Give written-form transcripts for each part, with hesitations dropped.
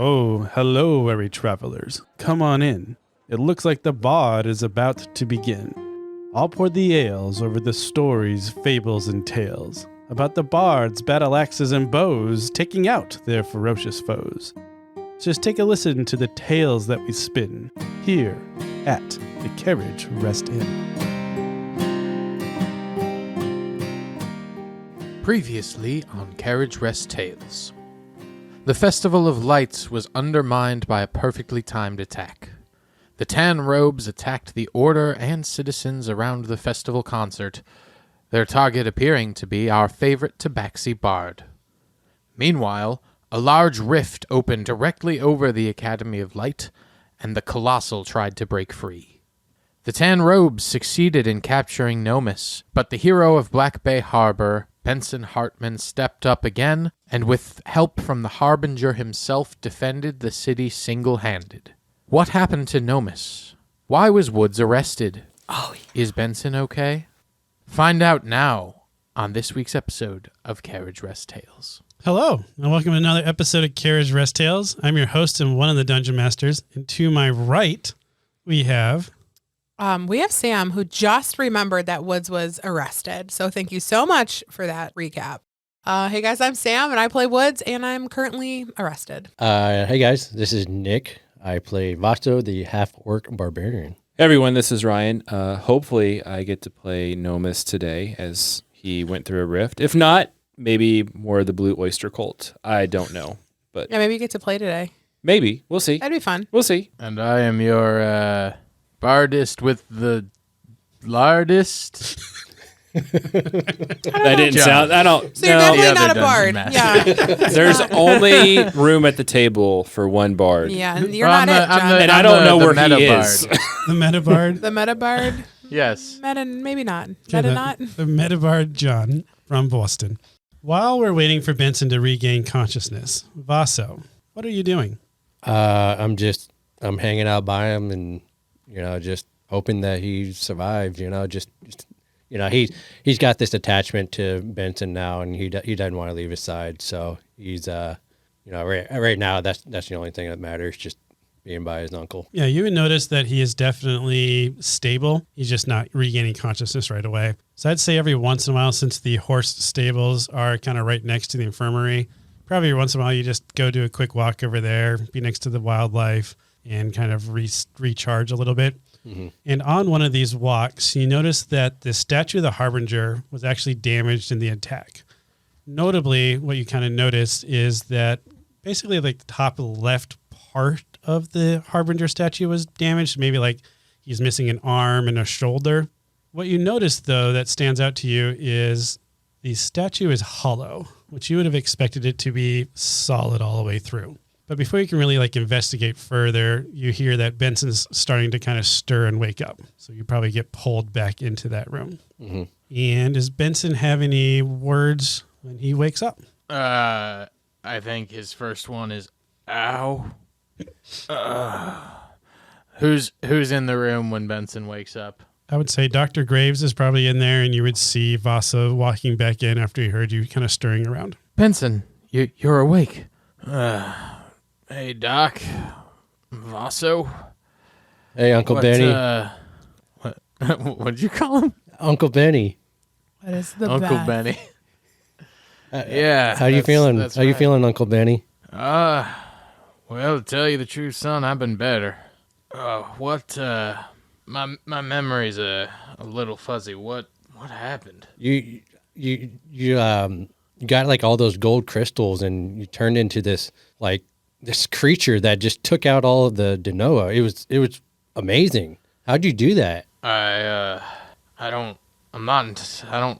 Oh, hello, weary travelers. Come on in. It looks like the bard is about to begin. I'll pour the ales over the stories, fables, and tales about the bards, battle axes, and bows taking out their ferocious foes. Just take a listen to the tales that we spin here at the Carriage Rest Inn. Previously on Carriage Rest Tales. The Festival of Lights was undermined by a perfectly timed attack. The tan robes attacked the order and citizens around the festival concert, their target appearing to be our favorite Tabaxi bard. Meanwhile, a large rift opened directly over the Academy of Light, and the Colossal tried to break free. The tan robes succeeded in capturing Nomis, but the hero of Black Bay Harbor, Benson Hartman, stepped up again, and with help from the Harbinger himself defended the city single-handed. What happened to Nomis? Why was Woods arrested? Is Benson okay? Find out now on this week's episode of Carriage Rest Tales. Hello, and welcome to another episode of Carriage Rest Tales. I'm your host and one of the Dungeon Masters, and to my right, we have Sam, who just remembered that Woods was arrested. So thank you so much for that recap. Hey guys, I'm Sam, and I play Woods, and I'm currently arrested. Hey guys, this is Nick. I play Vasto, the half-orc barbarian. Hey everyone, this is Ryan. Hopefully I get to play Nomis today as he went through a rift. If not, maybe more of the Blue Oyster Cult. I don't know. But Yeah, maybe you get to play today. maybe. We'll see. That'd be fun. We'll see. And I am your bardist with the lardist. That didn't sound. I don't. So you're no, definitely not a Dungeon bard. Master. Yeah. There's only room at the table for one bard. Yeah, and you're Well, not it, John. And I don't know where he meta is. bard. the Meta Bard. The meta bard. Yes. Meta, maybe not. Yeah, Meta not. the Meta Bard John from Boston. While we're waiting for Benson to regain consciousness, Vaso, what are you doing? I'm hanging out by him and, just hoping that he survives, he's got this attachment to Benson now and he doesn't want to leave his side. So he's, right now that's the only thing that matters, just being by his uncle. Yeah, you would notice that he is definitely stable. He's just not regaining consciousness right away. So I'd say every once in a while, since the horse stables are kind of right next to the infirmary, probably every once in a while you just go do a quick walk over there, be next to the wildlife, and kind of recharge a little bit. Mm-hmm. And on one of these walks, you notice that the statue of the Harbinger was actually damaged in the attack. Notably, what you kind of notice is that basically like the top left part of the Harbinger statue was damaged. Maybe like he's missing an arm and a shoulder. What you notice, though, that stands out to you is the statue is hollow, which you would have expected it to be solid all the way through. But before you can really investigate further, you hear that Benson's starting to kind of stir and wake up. So you probably get pulled back into that room. Mm-hmm. And does Benson have any words when he wakes up? I think his first one is, ow. Who's in the room when Benson wakes up? I would say Dr. Graves is probably in there, and you would see Vasa walking back in after he heard you kind of stirring around. Benson, you're awake. Hey, Doc. Vaso. Hey, Uncle Benny. What'd you call him? Uncle Benny. What is the Uncle best? Benny. Yeah. How you feeling? That's How you right. feeling, Uncle Benny? Well, to tell you the truth, son, I've been better. My memory's a little fuzzy. What happened? You got like all those gold crystals and you turned into this creature that just took out all of the Denoa. It was amazing. How'd you do that? I don't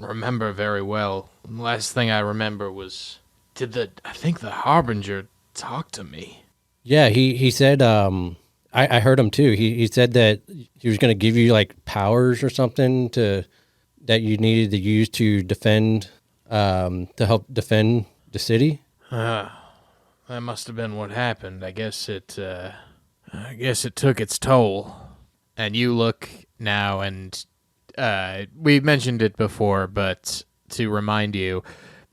remember very well. The last thing I remember was, I think the Harbinger talk to me? Yeah, he said, I heard him too. He said that he was going to give you powers or something that you needed to use to defend, to help defend the city. That must have been what happened. I guess it took its toll. And you look now, and we mentioned it before, but to remind you,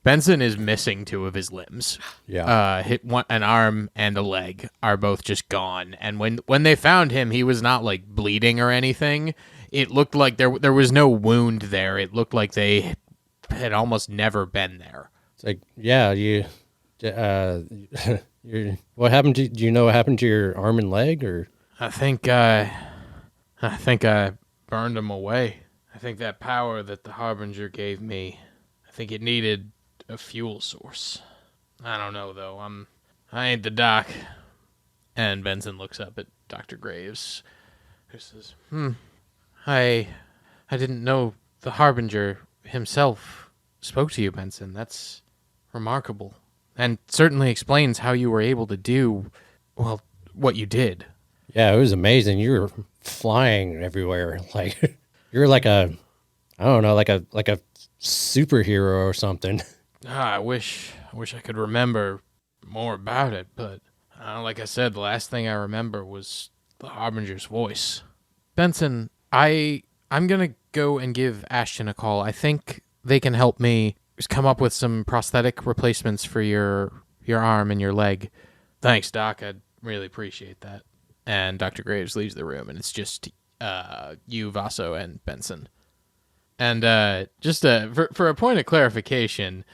Benson is missing 2 of his limbs. Yeah. An arm and a leg are both just gone. And when they found him, he was not like bleeding or anything. It looked like there was no wound there. It looked like they had almost never been there. It's like, yeah, what happened to? Do you know what happened to your arm and leg? Or I think I burned him away. I think that power that the Harbinger gave me, I think it needed a fuel source. I don't know though. I ain't the doc. And Benson looks up at Dr. Graves, who says, I didn't know the Harbinger himself spoke to you, Benson. That's remarkable. And certainly explains how you were able to do, well, what you did. yeah, it was amazing. You were flying everywhere. Like you're like I don't know, like a superhero or something. I wish I could remember more about it, but like I said, the last thing I remember was the Harbinger's voice. Benson, I'm gonna go and give Ashton a call. I think they can help me just come up with some prosthetic replacements for your arm and your leg. Thanks, Doc. I'd really appreciate that. And Dr. Graves leaves the room, and it's just you, Vaso, and Benson. And just for a point of clarification,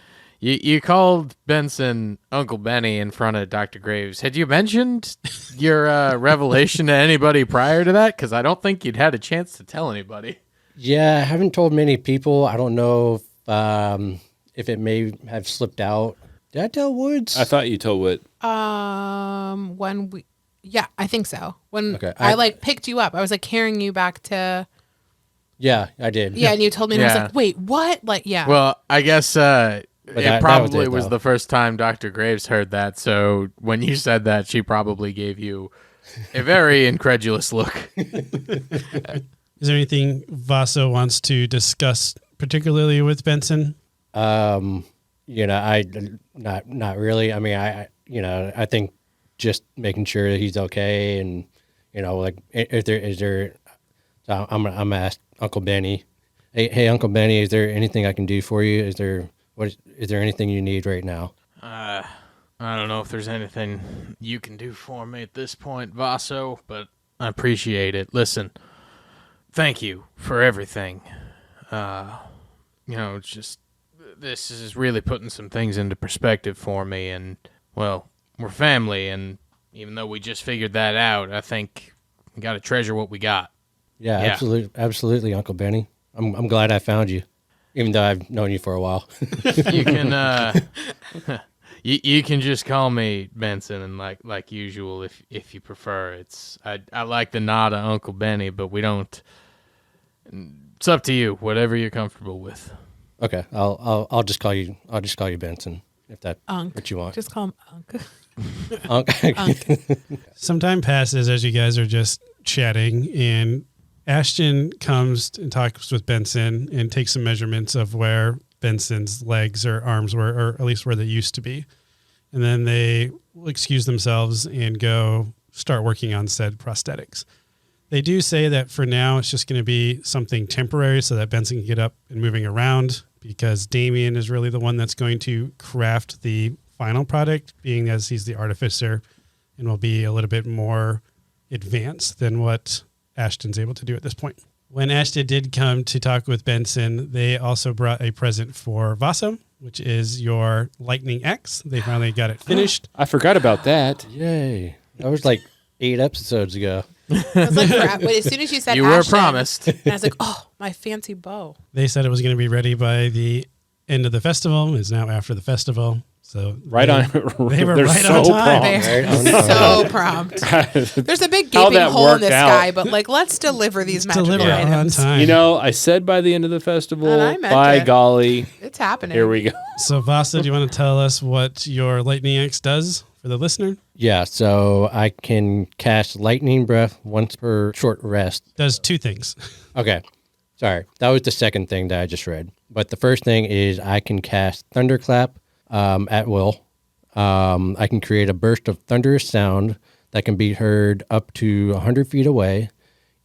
you called Benson Uncle Benny in front of Dr. Graves. Had you mentioned your revelation to anybody prior to that? Because I don't think you'd had a chance to tell anybody. Yeah, I haven't told many people. I don't know if it may have slipped out. Did I tell Woods? I thought you told what? Yeah, I think so. When Okay, I picked you up, I was like carrying you back to. Yeah, I did. Yeah, and you told me, and I was Yeah. like, wait, what? Like, yeah. Well, I guess that probably was was it, the first time Dr. Graves heard that. So when you said that, she probably gave you a very incredulous look. Is there anything Vaso wants to discuss, particularly with Benson? I not really. I mean, I think just making sure that he's okay, and like if there is there, so I'm gonna ask Uncle Benny. Hey, Uncle Benny, is there anything I can do for you? Is there anything you need right now? I don't know if there's anything you can do for me at this point, Vaso, but I appreciate it. Listen, thank you for everything. It's just, this is really putting some things into perspective for me, and, well, we're family, and even though we just figured that out, I think we got to treasure what we got. Yeah, Yeah. absolutely, Uncle Benny. I'm glad I found you, even though I've known you for a while. You can, you can just call me Benson, and like usual, if you prefer. I like the nod to Uncle Benny, but we don't. It's up to you, whatever you're comfortable with. Okay, I'll just call you. I'll just call you Benson if that's what you want. Just call him Unc. Unc. Some time passes as you guys are just chatting, and Ashton comes and talks with Benson and takes some measurements of where Benson's legs or arms were, or at least where they used to be. And then they will excuse themselves and go start working on said prosthetics. They do say that for now it's just going to be something temporary so that Benson can get up and moving around, because Damien is really the one that's going to craft the final product, being as he's the artificer and will be a little bit more advanced than what Ashton's able to do at this point. When Ashton did come to talk with Benson, they also brought a present for Vaso, which is your Lightning Axe. They finally got it finished. I forgot about that. Yay! That was like 8 episodes ago. I was like, as soon as you said You were Ashton, promised. and I was like, oh, my fancy bow. They said it was going to be ready by the end of the festival. It's now after the festival. So Right they- on. They were They're right so on time. prompt. They're Right on so prompt. There's a big How gaping that hole in worked the out. sky, but let's deliver these magical Deliver on items. time. You know, I said by the end of the festival. And I meant By it. golly, It's happening. here we go. So Vasa, do you want to tell us what your Lightning Axe does for the listener? Yeah, so I can cast Lightning Breath once per short rest. Does 2 things. Okay, sorry, that was the second thing that I just read. But the first thing is I can cast Thunderclap at will. I can create a burst of thunderous sound that can be heard up to 100 feet away.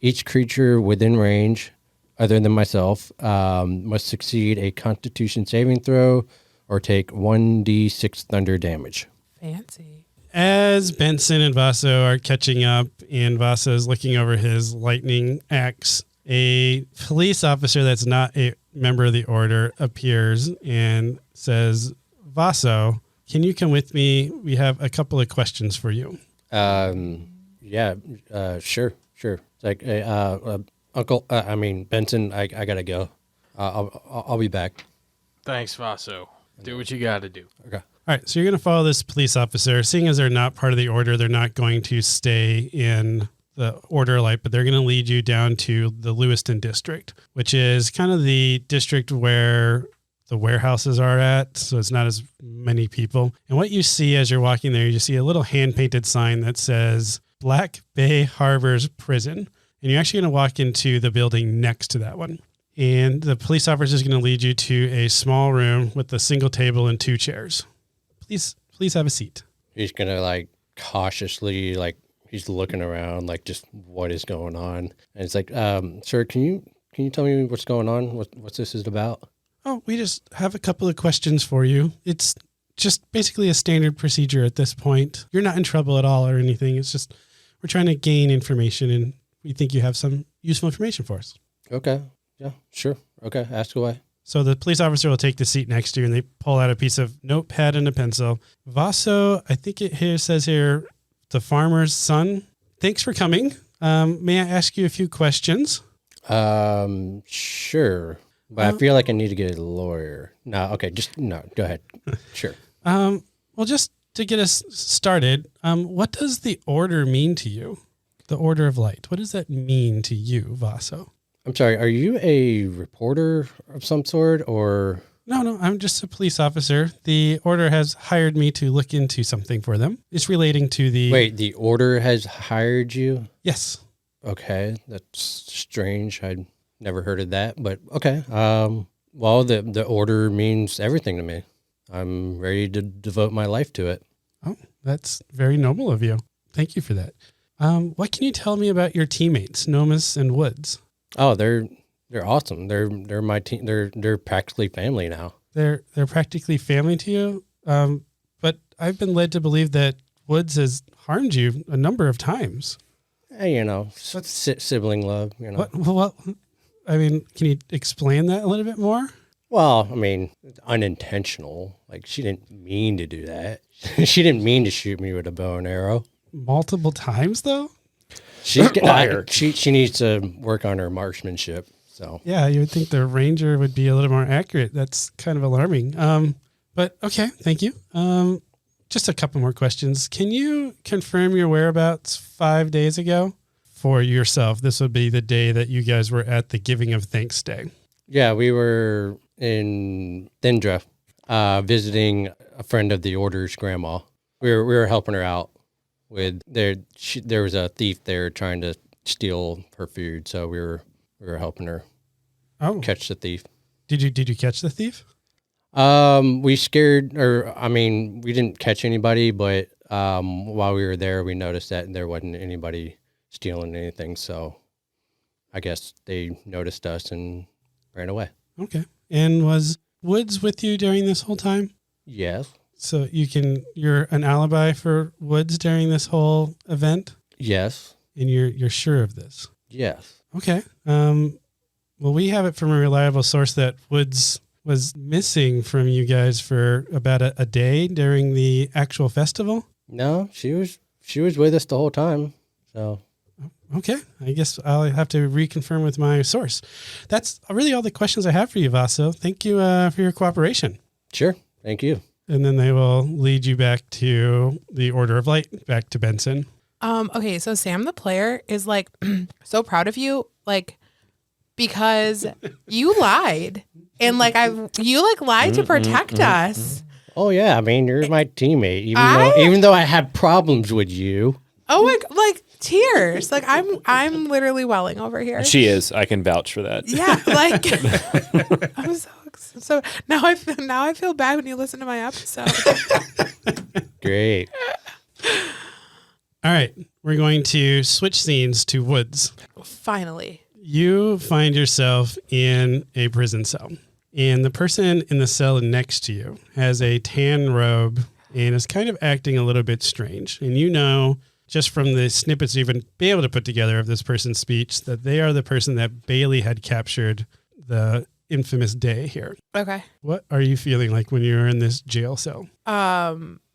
Each creature within range, other than myself, must succeed a Constitution saving throw or take 1d6 thunder damage. Fancy. As Benson and Vaso are catching up and Vaso is looking over his lightning axe, a police officer that's not a member of the order appears and says, Vaso, can you come with me? We have a couple of questions for you. Yeah, sure. It's like, Uncle, Benson, I gotta go. I'll be back. Thanks, Vaso. Do what you got to do. Okay. All right, so you're going to follow this police officer. Seeing as they're not part of the order, they're not going to stay in the order light, but they're going to lead you down to the Lewiston district, which is kind of the district where the warehouses are at. So it's not as many people. And what you see as you're walking there, you see a little hand-painted sign that says Black Bay Harbors Prison. And you're actually going to walk into the building next to that one. And the police officer is going to lead you to a small room with a single table and 2 chairs. Please have a seat. He's gonna like cautiously, like he's looking around, like just what is going on. And it's like, sir, can you tell me what's going on? What's this is about? Oh, we just have a couple of questions for you. It's just basically a standard procedure at this point. You're not in trouble at all or anything. It's just we're trying to gain information and we think you have some useful information for us. Okay. Yeah, sure. Okay, ask away. So the police officer will take the seat next to you and they pull out a piece of notepad and a pencil. Vaso, I think it here says here, the farmer's son. Thanks for coming. May I ask you a few questions? Sure. But I feel like I need to get a lawyer. No, okay, go ahead. Sure. Well, just to get us started, what does the order mean to you? The Order of Light. What does that mean to you, Vaso? I'm sorry, are you a reporter of some sort or? No, I'm just a police officer. The order has hired me to look into something for them. It's relating to the... Wait, the order has hired you? Yes. Okay, that's strange. I'd never heard of that, but okay. Well, the order means everything to me. I'm ready to devote my life to it. Oh, that's very noble of you. Thank you for that. What can you tell me about your teammates, Nomus and Woods? Oh, they're awesome. They're my team. They're practically family now. They're practically family to you. But I've been led to believe that Woods has harmed you a number of times. Hey, sibling love. What? I mean, can you explain that a little bit more? Well, I mean, unintentional. Like she didn't mean to do that. She didn't mean to shoot me with a bow and arrow. Multiple times, though. She needs to work on her marksmanship. So yeah, you would think the ranger would be a little more accurate. That's kind of alarming. But okay, thank you. Just a couple more questions. Can you confirm your whereabouts 5 days ago for yourself? This would be the day that you guys were at the Giving of Thanks Day. Yeah, we were in Thindra, visiting a friend of the order's grandma. We were helping her out with there was a thief there trying to steal her food, so we were helping her catch the thief. Did you catch the thief? We didn't catch anybody, but while we were there, we noticed that there wasn't anybody stealing anything, so I guess they noticed us and ran away. Okay. And was Woods with you during this whole time? Yes. So you're an alibi for Woods during this whole event? Yes. And you're sure of this? Yes. Okay. Well, we have it from a reliable source that Woods was missing from you guys for about a day during the actual festival. No, she was with us the whole time. So. Okay. I guess I'll have to reconfirm with my source. That's really all the questions I have for you, Vaso. Thank you for your cooperation. Sure. Thank you. And then they will lead you back to the Order of Light, back to Benson. Okay, so Sam the player is like so proud of you, like because you lied and you lied to protect us. Oh yeah, I mean you're my teammate, even though I have problems with you. Oh my, like tears, like I'm literally welling over here. She is. I can vouch for that. Yeah, like I'm so now I feel bad when you listen to my episode. Great. All right, we're going to switch scenes to Woods. Finally. You find yourself in a prison cell, And the person in the cell next to you has a tan robe and is kind of acting a little bit strange. And you know, just from the snippets you've been able to put together of this person's speech, that they are the person that Bailey had captured the infamous day here. Okay. What are you feeling like when you're in this jail cell?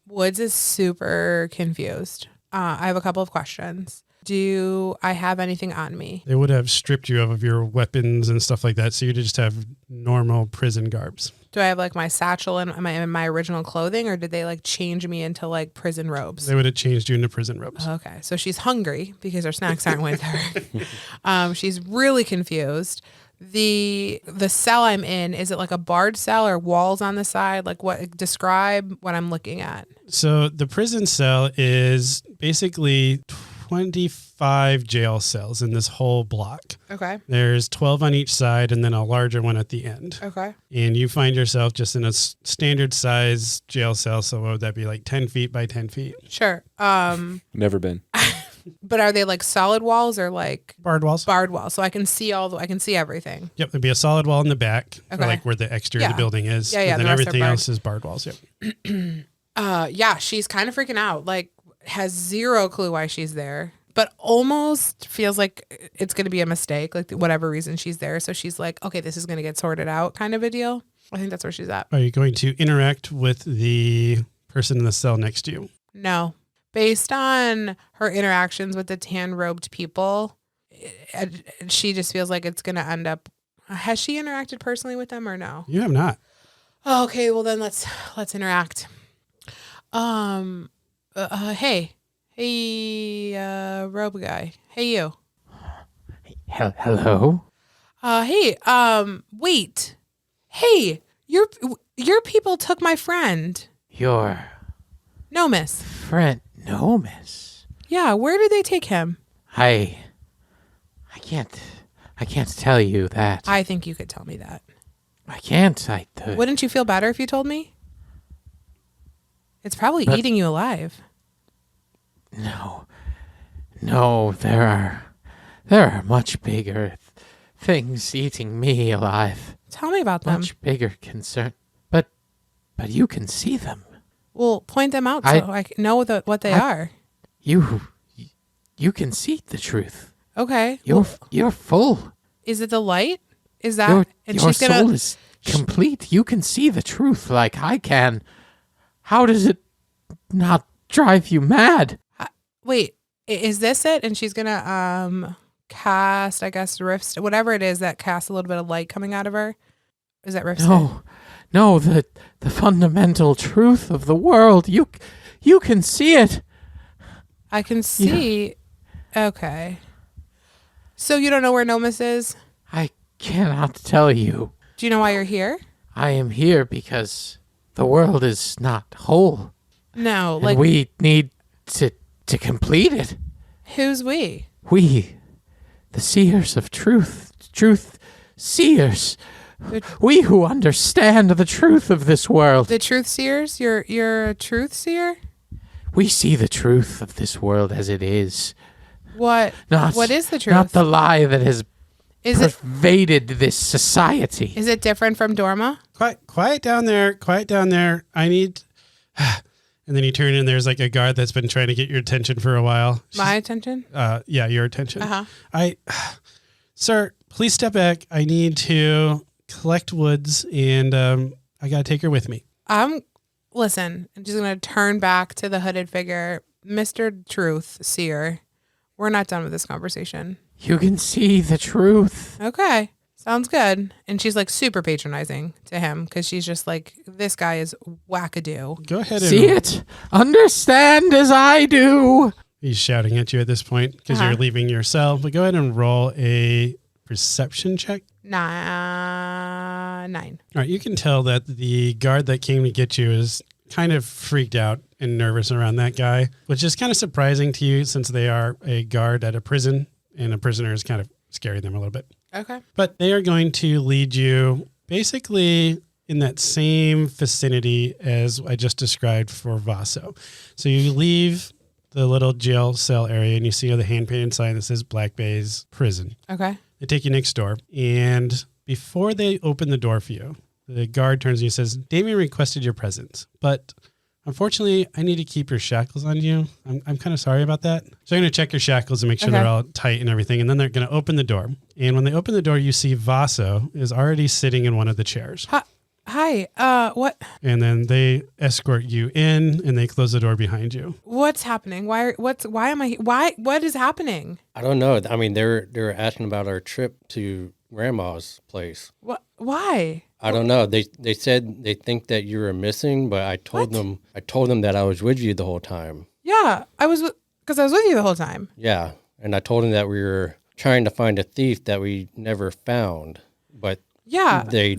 Woods is super confused. I have a couple of questions. Do I have anything on me? They would have stripped you of your weapons and stuff like that, so you just have normal prison garbs. Do I have like my satchel and my original clothing, or did they like change me into like prison robes? They would have changed you into prison robes. Okay, so she's hungry because her snacks aren't with her. She's really confused. The cell I'm in, is it like a barred cell or walls on the side? Like what? Describe what I'm looking at. So the prison cell is basically 25 jail cells in this whole block. Okay. There's 12 on each side and then a larger one at the end. Okay. And you find yourself just in a standard size jail cell. So what would that be, like 10 feet by 10 feet? Sure. Never been. But are they like solid walls or like Barred walls? barred walls? So I can see I can see everything. Yep. There'd be a solid wall in the back, or Okay. like where the exterior of Yeah. the building is. Yeah, yeah, And then the rest are everything barred. else is barred walls. Yep. Yeah, she's kind of freaking out. Like has zero clue why she's there, but almost feels like it's going to be a mistake, like whatever reason she's there. So she's like, okay, this is going to get sorted out kind of a deal. I think that's where she's at. Are you going to interact with the person in the cell next to you? No. Based on her interactions with the tan robed people, she just feels like it's going to end up. Has she interacted personally with them or no? You have not. Oh, okay, well then let's interact. Hey, robe guy. Hey, you. Hello? Hey, wait. Hey, your people took my friend. Your No, miss. friend? No, miss. Yeah, where did they take him? I can't tell you that. I think you could tell me that. I can't. Wouldn't you feel better if you told me? It's probably But- eating you alive. No, there are much bigger things eating me alive. Tell me about them. Much bigger concern. But you can see them. Well, point them out so I know what they are. You can see the truth. Okay. You're full. Is it the light? Is that? Your and your she's gonna. soul is complete. You can see the truth like I can. How does it not drive you mad? Wait, is this it? And she's gonna cast, I guess, Rift, whatever it is that casts a little bit of light coming out of her. Is that Rift? No, the fundamental truth of the world. You can see it. I can see. Okay. So you don't know where Nomus is? I cannot tell you. Do you know why you're here? I am here because the world is not whole. No, And like we need to complete it. who's we? We, the seers of truth seers. The- We who understand the truth of this world. The truth seers? You're a truth seer? We see the truth of this world as it is. What? Not, What is the truth? Not the lie that has Is it pervaded this society. is it different from Dorma? Quiet down there. Quiet down there. I need. And then you turn and there's like a guard that's been trying to get your attention for a while. My attention? Yeah, your attention. Uh-huh. Sir, please step back. I need to collect woods and I got to take her with me. Listen, I'm just going to turn back to the hooded figure. Mr. Truth Seer, we're not done with this conversation. You can see the truth. Okay. Sounds good. And she's like super patronizing to him because she's just like, this guy is wackadoo. Go ahead and See it? Understand as I do. He's shouting at you at this point because Uh-huh. you're leaving your cell. But go ahead and roll a perception check. 9. All right, you can tell that the guard that came to get you is kind of freaked out and nervous around that guy, which is kind of surprising to you since they are a guard at a prison and a prisoner is kind of scaring them a little bit. Okay. But they are going to lead you basically in that same vicinity as I just described for Vaso. So you leave the little jail cell area and you see the hand-painted sign that says Black Bay's Prison. Okay. They take you next door, and before they open the door for you, The guard turns to you and says, Damien requested your presence, but unfortunately, I need to keep your shackles on you. I'm kind of sorry about that. So I'm going to check your shackles and make sure they're all tight and everything. And then they're going to open the door. And when they open the door, you see Vaso is already sitting in one of the chairs. Hi. What? And then they escort you in and they close the door behind you. What's happening? Why am I? What is happening? I don't know. I mean, they were asking about our trip to Grandma's place. What? Why? I don't know. They said they think that you were missing, but I told them that I was with you the whole time. Yeah, because I was with you the whole time. Yeah, and I told them that we were trying to find a thief that we never found, but yeah, they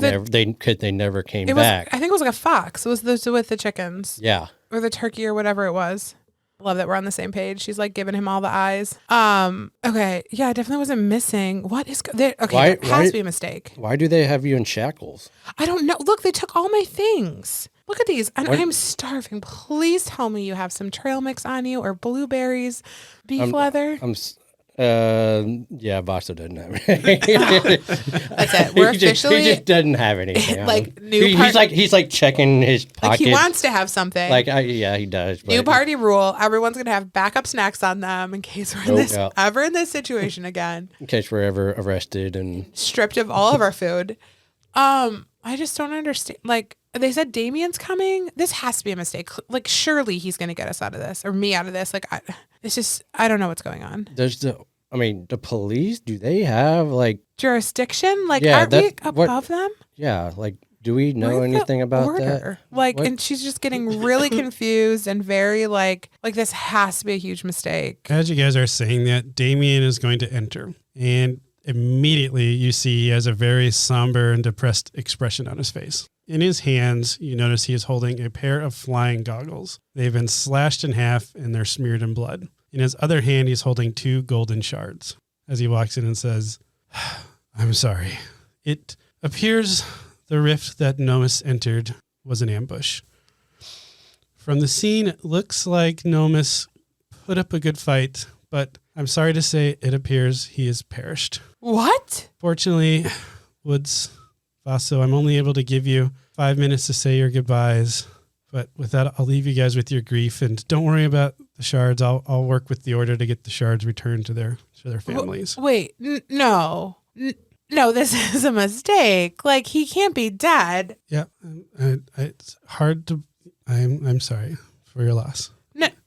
never came back. I think it was like a fox. It was with the chickens. Yeah, or the turkey or whatever it was. Love that we're on the same page. She's like giving him all the eyes. Okay. Yeah, I definitely wasn't missing. What is there? Okay, that has to be a mistake. Why do they have you in shackles? I don't know. Look, they took all my things. Look at these. And I'm starving. Please tell me you have some trail mix on you or blueberries, beef leather. Yeah, Vaso doesn't have anything. That's it. We're officially he just doesn't have anything. Like he's like checking his pockets. Like he wants to have something. Yeah, he does. But new party rule: everyone's gonna have backup snacks on them in case we're ever in this situation again. In case we're ever arrested and stripped of all of our food. I just don't understand. Like they said, Damien's coming. This has to be a mistake. Like surely he's gonna get us out of this or me out of this. Like I don't know what's going on. The police, do they have like jurisdiction? Like, aren't we above them? Yeah. Like, do we know anything about that? Like, and she's just getting really confused and very like this has to be a huge mistake. As you guys are saying that, Damien is going to enter, and immediately you see he has a very somber and depressed expression on his face. In his hands, you notice he is holding a pair of flying goggles. They've been slashed in half and they're smeared in blood. In his other hand, he's holding 2 golden shards. As he walks in and says, I'm sorry. It appears the rift that Nomus entered was an ambush. From the scene, it looks like Nomus put up a good fight, but I'm sorry to say it appears he has perished. What? Fortunately, Woods, Vaso, I'm only able to give you 5 minutes to say your goodbyes. But with that, I'll leave you guys with your grief, and don't worry about the shards. I'll work with the order to get the shards returned to their families. Wait, no, this is a mistake. Like he can't be dead. Yeah, it's hard to. I'm sorry for your loss.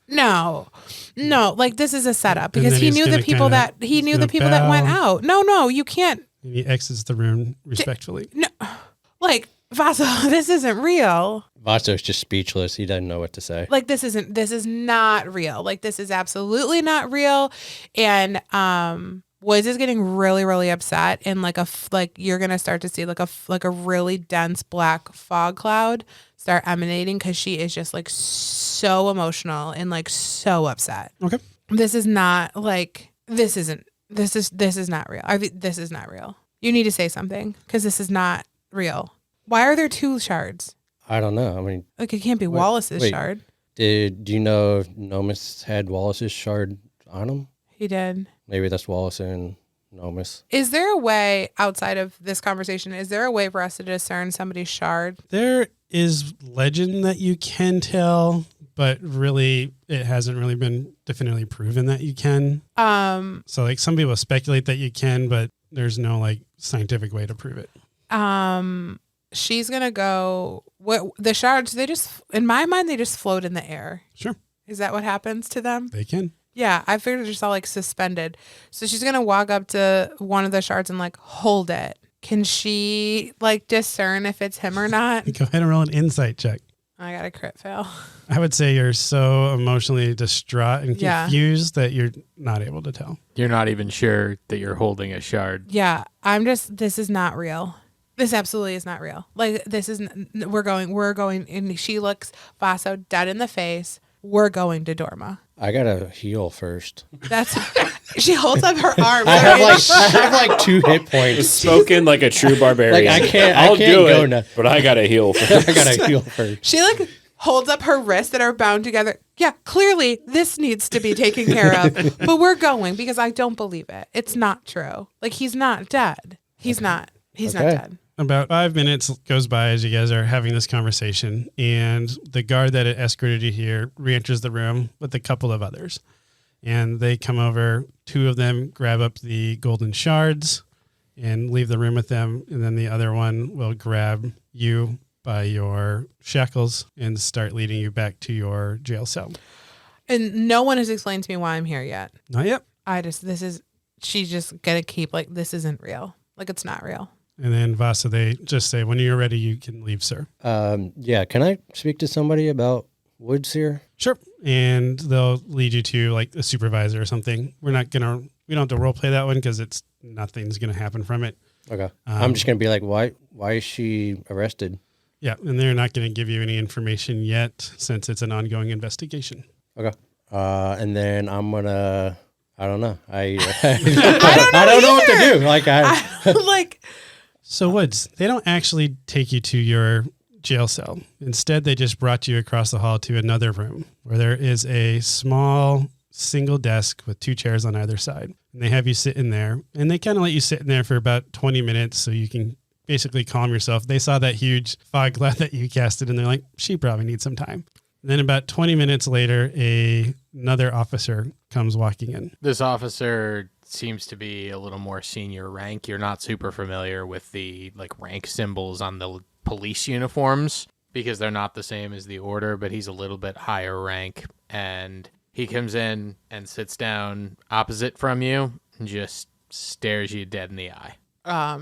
No. Like this is a setup because he knew the people that went out. No, you can't. And he exits the room respectfully. No, like Vaso, this isn't real. Vaso's just speechless. He doesn't know what to say. Like this is not real. Like this is absolutely not real. And Woods is getting really, really upset, and like you're gonna start to see like a really dense black fog cloud start emanating because she is just like so emotional and like so upset. Okay. This is not like this is not real. This is not real. You need to say something because this is not real. Why are there 2 shards? I don't know. I mean, like it can't be Wallace's shard. Do you know if Nomus had Wallace's shard on him? He did. Maybe that's Wallace and Nomus. Is there a way outside of this conversation? Is there a way for us to discern somebody's shard? There is legend that you can tell, but really, it hasn't really been definitively proven that you can. So like some people speculate that you can, but there's no like scientific way to prove it. She's gonna go. What the shards? They just, in my mind, they just float in the air. Sure. Is that what happens to them? They can. Yeah, I figured they're just all like suspended. So she's gonna walk up to one of the shards and like hold it. Can she like discern if it's him or not? Go ahead and roll an insight check. I got a crit fail. I would say you're so emotionally distraught and confused that you're not able to tell. You're not even sure that you're holding a shard. Yeah, this is not real. This absolutely is not real. Like we're going, and she looks Vaso dead in the face. We're going to Dorma. I gotta heal first. She holds up her arm. I have like 2 hit points. Spoken like a true barbarian. Like I can't do go it, now. but I gotta heal first. I gotta heal first. She like holds up her wrists that are bound together. Yeah, clearly this needs to be taken care of. But we're going because I don't believe it. It's not true. Like he's not dead. He's not. He's not dead. About 5 minutes goes by as you guys are having this conversation, and the guard that had escorted you here re-enters the room with a couple of others. And they come over, 2 of them grab up the golden shards and leave the room with them, and then the other one will grab you by your shackles and start leading you back to your jail cell. And no one has explained to me why I'm here yet. Not yet. She's just gonna keep like, this isn't real. Like, it's not real. And then Vasa, they just say, when you're ready, you can leave, sir. Yeah, can I speak to somebody about Woods here? Sure. And they'll lead you to like a supervisor or something. We don't have to role play that one because nothing's going to happen from it. Okay. I'm just going to be like, why is she arrested? Yeah. And they're not going to give you any information yet since it's an ongoing investigation. Okay. And then I'm going to, I don't know. I don't know what to do. Like, So Woods, they don't actually take you to your jail cell. Instead, they just brought you across the hall to another room where there is a small single desk with 2 chairs on either side. And they have you sit in there, and they kind of let you sit in there for about 20 minutes so you can basically calm yourself. They saw that huge fog cloud that you casted, and they're like, she probably needs some time. And then about 20 minutes later, another officer comes walking in. This officer seems to be a little more senior rank. You're not super familiar with the like rank symbols on the police uniforms because they're not the same as the order, but he's a little bit higher rank, and he comes in and sits down opposite from you and just stares you dead in the eye.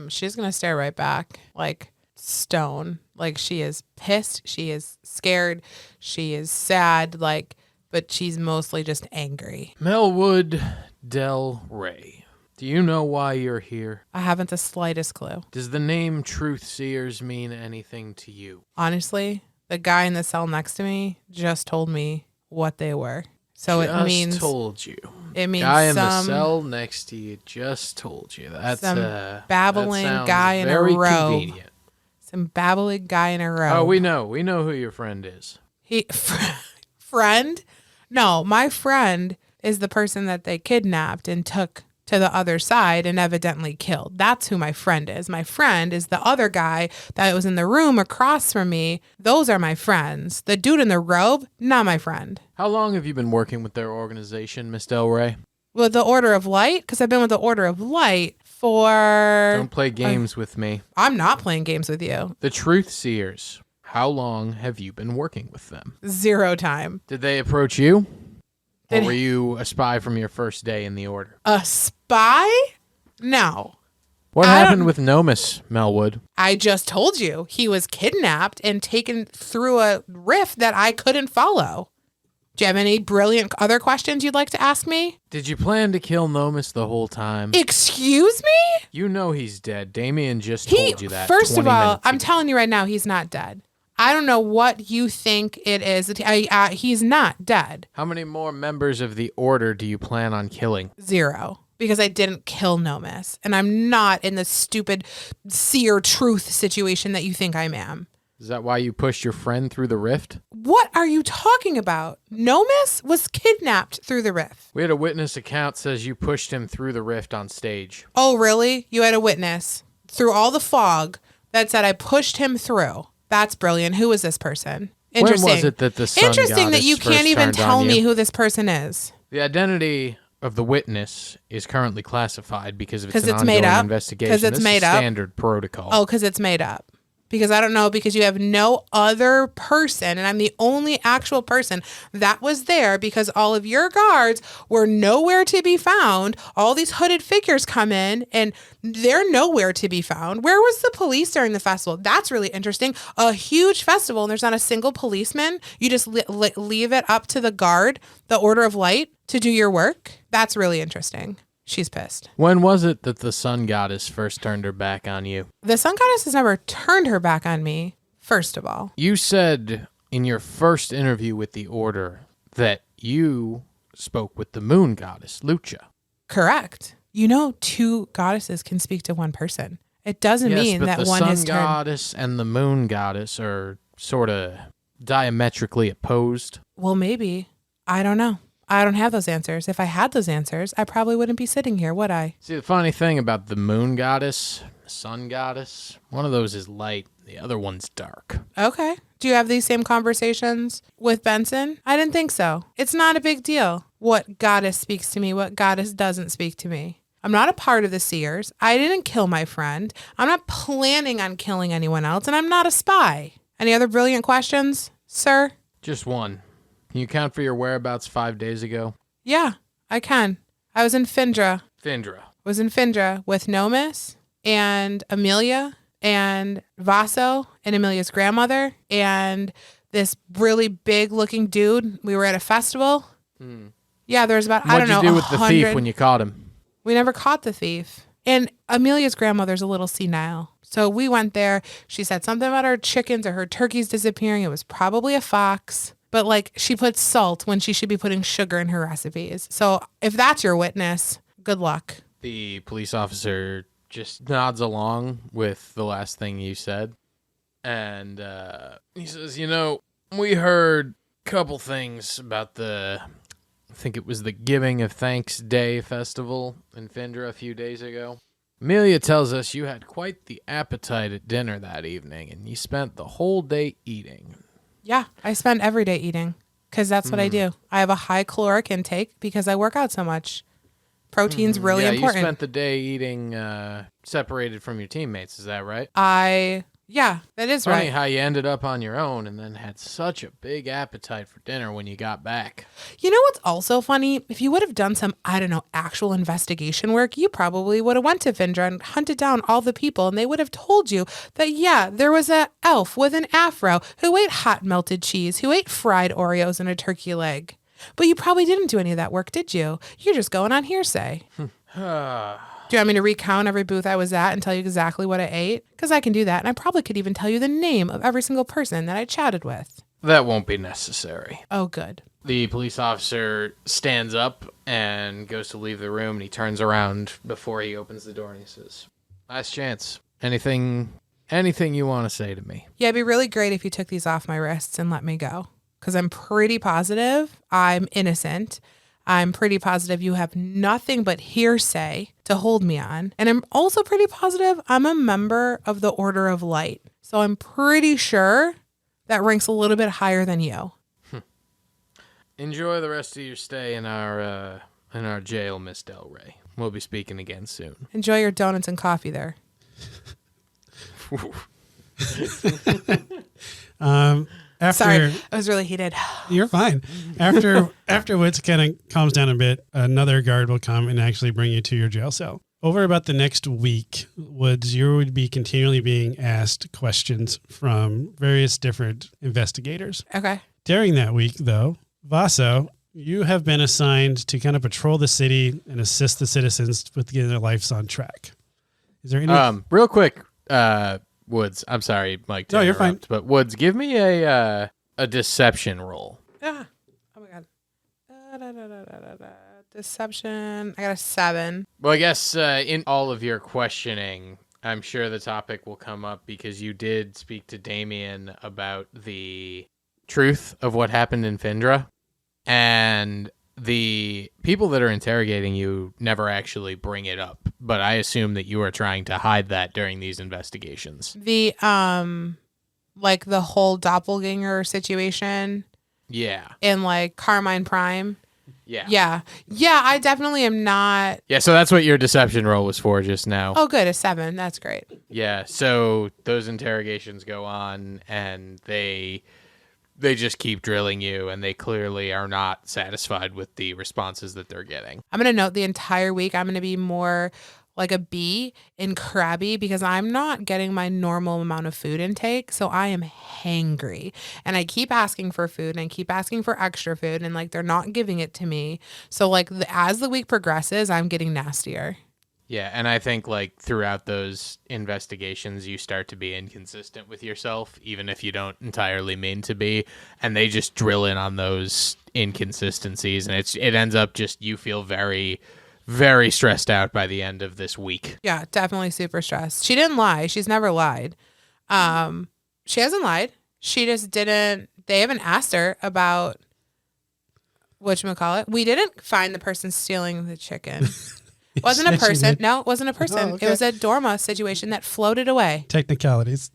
She's gonna stare right back like stone. Like, she is pissed, she is scared, she is sad, like, but she's mostly just angry. Melwood Del Rey, do you know why you're here? I haven't the slightest clue. Does the name Truth Seers mean anything to you? Honestly, the guy in the cell next to me just told me what they were. So Just it means told you. it means Guy in the some cell next to you just told you. That's some that babbling sounds guy in a very robe. convenient. Some babbling guy in a robe. Oh, we know who your friend is. Friend? No, my friend is the person that they kidnapped and took to the other side and evidently killed. That's who my friend is. My friend is the other guy that was in the room across from me. Those are my friends. The dude in the robe, not my friend. How long have you been working with their organization, Miss Del Rey? With the Order of Light? Because I've been with the Order of Light for... Don't play games with me. I'm not playing games with you. The Truth Seers. How long have you been working with them? 0 time. Did they approach you? Or Did- were you a spy from your first day in the order? A spy? No. What I happened don't- with Nomus, Melwood? I just told you he was kidnapped and taken through a rift that I couldn't follow. Do you have any brilliant other questions you'd like to ask me? Did you plan to kill Nomus the whole time? Excuse me? You know he's dead. Damien just told you that. First of 20 all, minutes I'm ago. telling you right now, he's not dead. I don't know what you think it is. He's not dead. How many more members of the order do you plan on killing? 0. Because I didn't kill Nomus. And I'm not in the stupid seer truth situation that you think I am. Is that why you pushed your friend through the rift? What are you talking about? Nomus was kidnapped through the rift. We had a witness account says you pushed him through the rift on stage. Oh, really? You had a witness through all the fog that said I pushed him through. That's brilliant. Who is this person? Interesting. When was it that the sun Interesting that goddess you can't first even turned tell on me you? who this person is. The identity of the witness is currently classified because of 'Cause it's an it's made ongoing up? investigation. 'Cause it's This made is up? standard protocol. Oh, because it's made up. Because I don't know, because you have no other person, and I'm the only actual person that was there because all of your guards were nowhere to be found. All these hooded figures come in, and they're nowhere to be found. Where was the police during the festival? That's really interesting. A huge festival, and there's not a single policeman. You just leave it up to the guard, the Order of Light, to do your work. That's really interesting. She's pissed. When was it that the sun goddess first turned her back on you? The sun goddess has never turned her back on me, first of all. You said in your first interview with the order that you spoke with the moon goddess, Lucha. Correct. You know, 2 goddesses can speak to one person. It doesn't mean but that the one sun has turned. goddess and the moon goddess are sort of diametrically opposed. Well, maybe. I don't know. I don't have those answers. If I had those answers, I probably wouldn't be sitting here, would I? See, the funny thing about the moon goddess the sun goddess. One of those is light, the other one's dark. Okay. Do you have these same conversations with Benson? I didn't think so. It's not a big deal what goddess speaks to me, what goddess doesn't speak to me. I'm not a part of the Seers. I didn't kill my friend. I'm not planning on killing anyone else, and I'm not a spy. Any other brilliant questions, sir? Just one. Can you count for your whereabouts 5 days ago? Yeah, I can. I was in Findra. Was in Findra with Nomis and Amelia and Vaso and Amelia's grandmother and this really big looking dude. We were at a festival. Yeah, there was about, I don't know, What'd you do with the 100. thief when you caught him? We never caught the thief. And Amelia's grandmother's a little senile. So we went there. She said something about her chickens or her turkeys disappearing. It was probably a fox. But like she puts salt when she should be putting sugar in her recipes. So if that's your witness, good luck. The police officer just nods along with the last thing you said. And he says, we heard a couple things about I think it was the Giving of Thanks Day festival in Findra a few days ago. Amelia tells us you had quite the appetite at dinner that evening, and you spent the whole day eating. Yeah, I spend every day eating because that's what I do. I have a high caloric intake because I work out so much. Protein's really important. You spent the day eating separated from your teammates. Is that right? Yeah, that is Funny right. how you ended up on your own and then had such a big appetite for dinner when you got back. You know what's also funny? If you would have done some, actual investigation work, you probably would have went to Findra and hunted down all the people, and they would have told you that, yeah, there was an elf with an afro who ate hot melted cheese, who ate fried Oreos and a turkey leg. But you probably didn't do any of that work, did you? You're just going on hearsay. Do you want me to recount every booth I was at and tell you exactly what I ate? Because I can do that, and I probably could even tell you the name of every single person that I chatted with. That won't be necessary. Oh, good. The police officer stands up and goes to leave the room, and he turns around before he opens the door, and he says, last chance. Anything you want to say to me? Yeah, it'd be really great if you took these off my wrists and let me go. Because I'm pretty positive I'm innocent. I'm pretty positive you have nothing but hearsay to hold me on. And I'm also pretty positive I'm a member of the Order of Light. So I'm pretty sure that ranks a little bit higher than you. Enjoy the rest of your stay in our jail, Miss Del Rey. We'll be speaking again soon. Enjoy your donuts and coffee there. Sorry, I was really heated. You're fine. After Woods kind of calms down a bit, another guard will come and actually bring you to your jail cell. Over about the next week, Woods, you would be continually being asked questions from various different investigators. Okay. During that week, though, Vaso, you have been assigned to kind of patrol the city and assist the citizens with getting their lives on track. Is there any... Real quick, Woods, I'm sorry, Mike. No, you're fine. But Woods, give me a deception roll. Oh my god. Deception. I got a 7. Well, I guess in all of your questioning, I'm sure the topic will come up because you did speak to Damien about the truth of what happened in Findra, and the people that are interrogating you never actually bring it up. But I assume that you are trying to hide that during these investigations. The like the whole doppelganger situation. Yeah. In like Carmine Prime. Yeah. Yeah, I definitely am not. Yeah, so that's what your deception roll was for just now. Oh, good. A 7. That's great. Yeah, so those interrogations go on, and they just keep drilling you, and they clearly are not satisfied with the responses that they're getting. I'm going to note the entire week I'm going to be more like a bee and crabby because I'm not getting my normal amount of food intake. So I am hangry, and I keep asking for food, and I keep asking for extra food, and like they're not giving it to me. So like as the week progresses, I'm getting nastier. Yeah, and I think like throughout those investigations, you start to be inconsistent with yourself, even if you don't entirely mean to be, and they just drill in on those inconsistencies, and it ends up just you feel very, very stressed out by the end of this week. Yeah, definitely super stressed. She didn't lie. She's never lied. She hasn't lied. She just didn't. They haven't asked her about whatchamacallit. We didn't find the person stealing the chicken. Wasn't a Yes, you person. did. No, it wasn't a person. okay. It was a Dorma situation that floated away. Technicalities.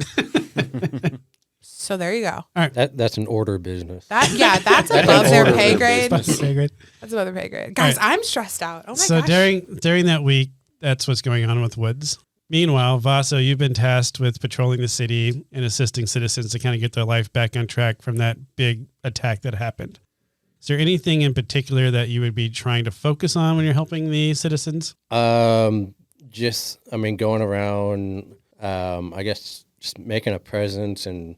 So there you go. That's an order business. That's That's above an their order pay of grade. business. Okay, great. That's above their pay grade. Guys, All right. I'm stressed out. Oh my So gosh. during that week, that's what's going on with Woods. Meanwhile, Vaso, you've been tasked with patrolling the city and assisting citizens to kind of get their life back on track from that big attack that happened. Is there anything in particular that you would be trying to focus on when you're helping the citizens? Going around, I guess just making a presence and,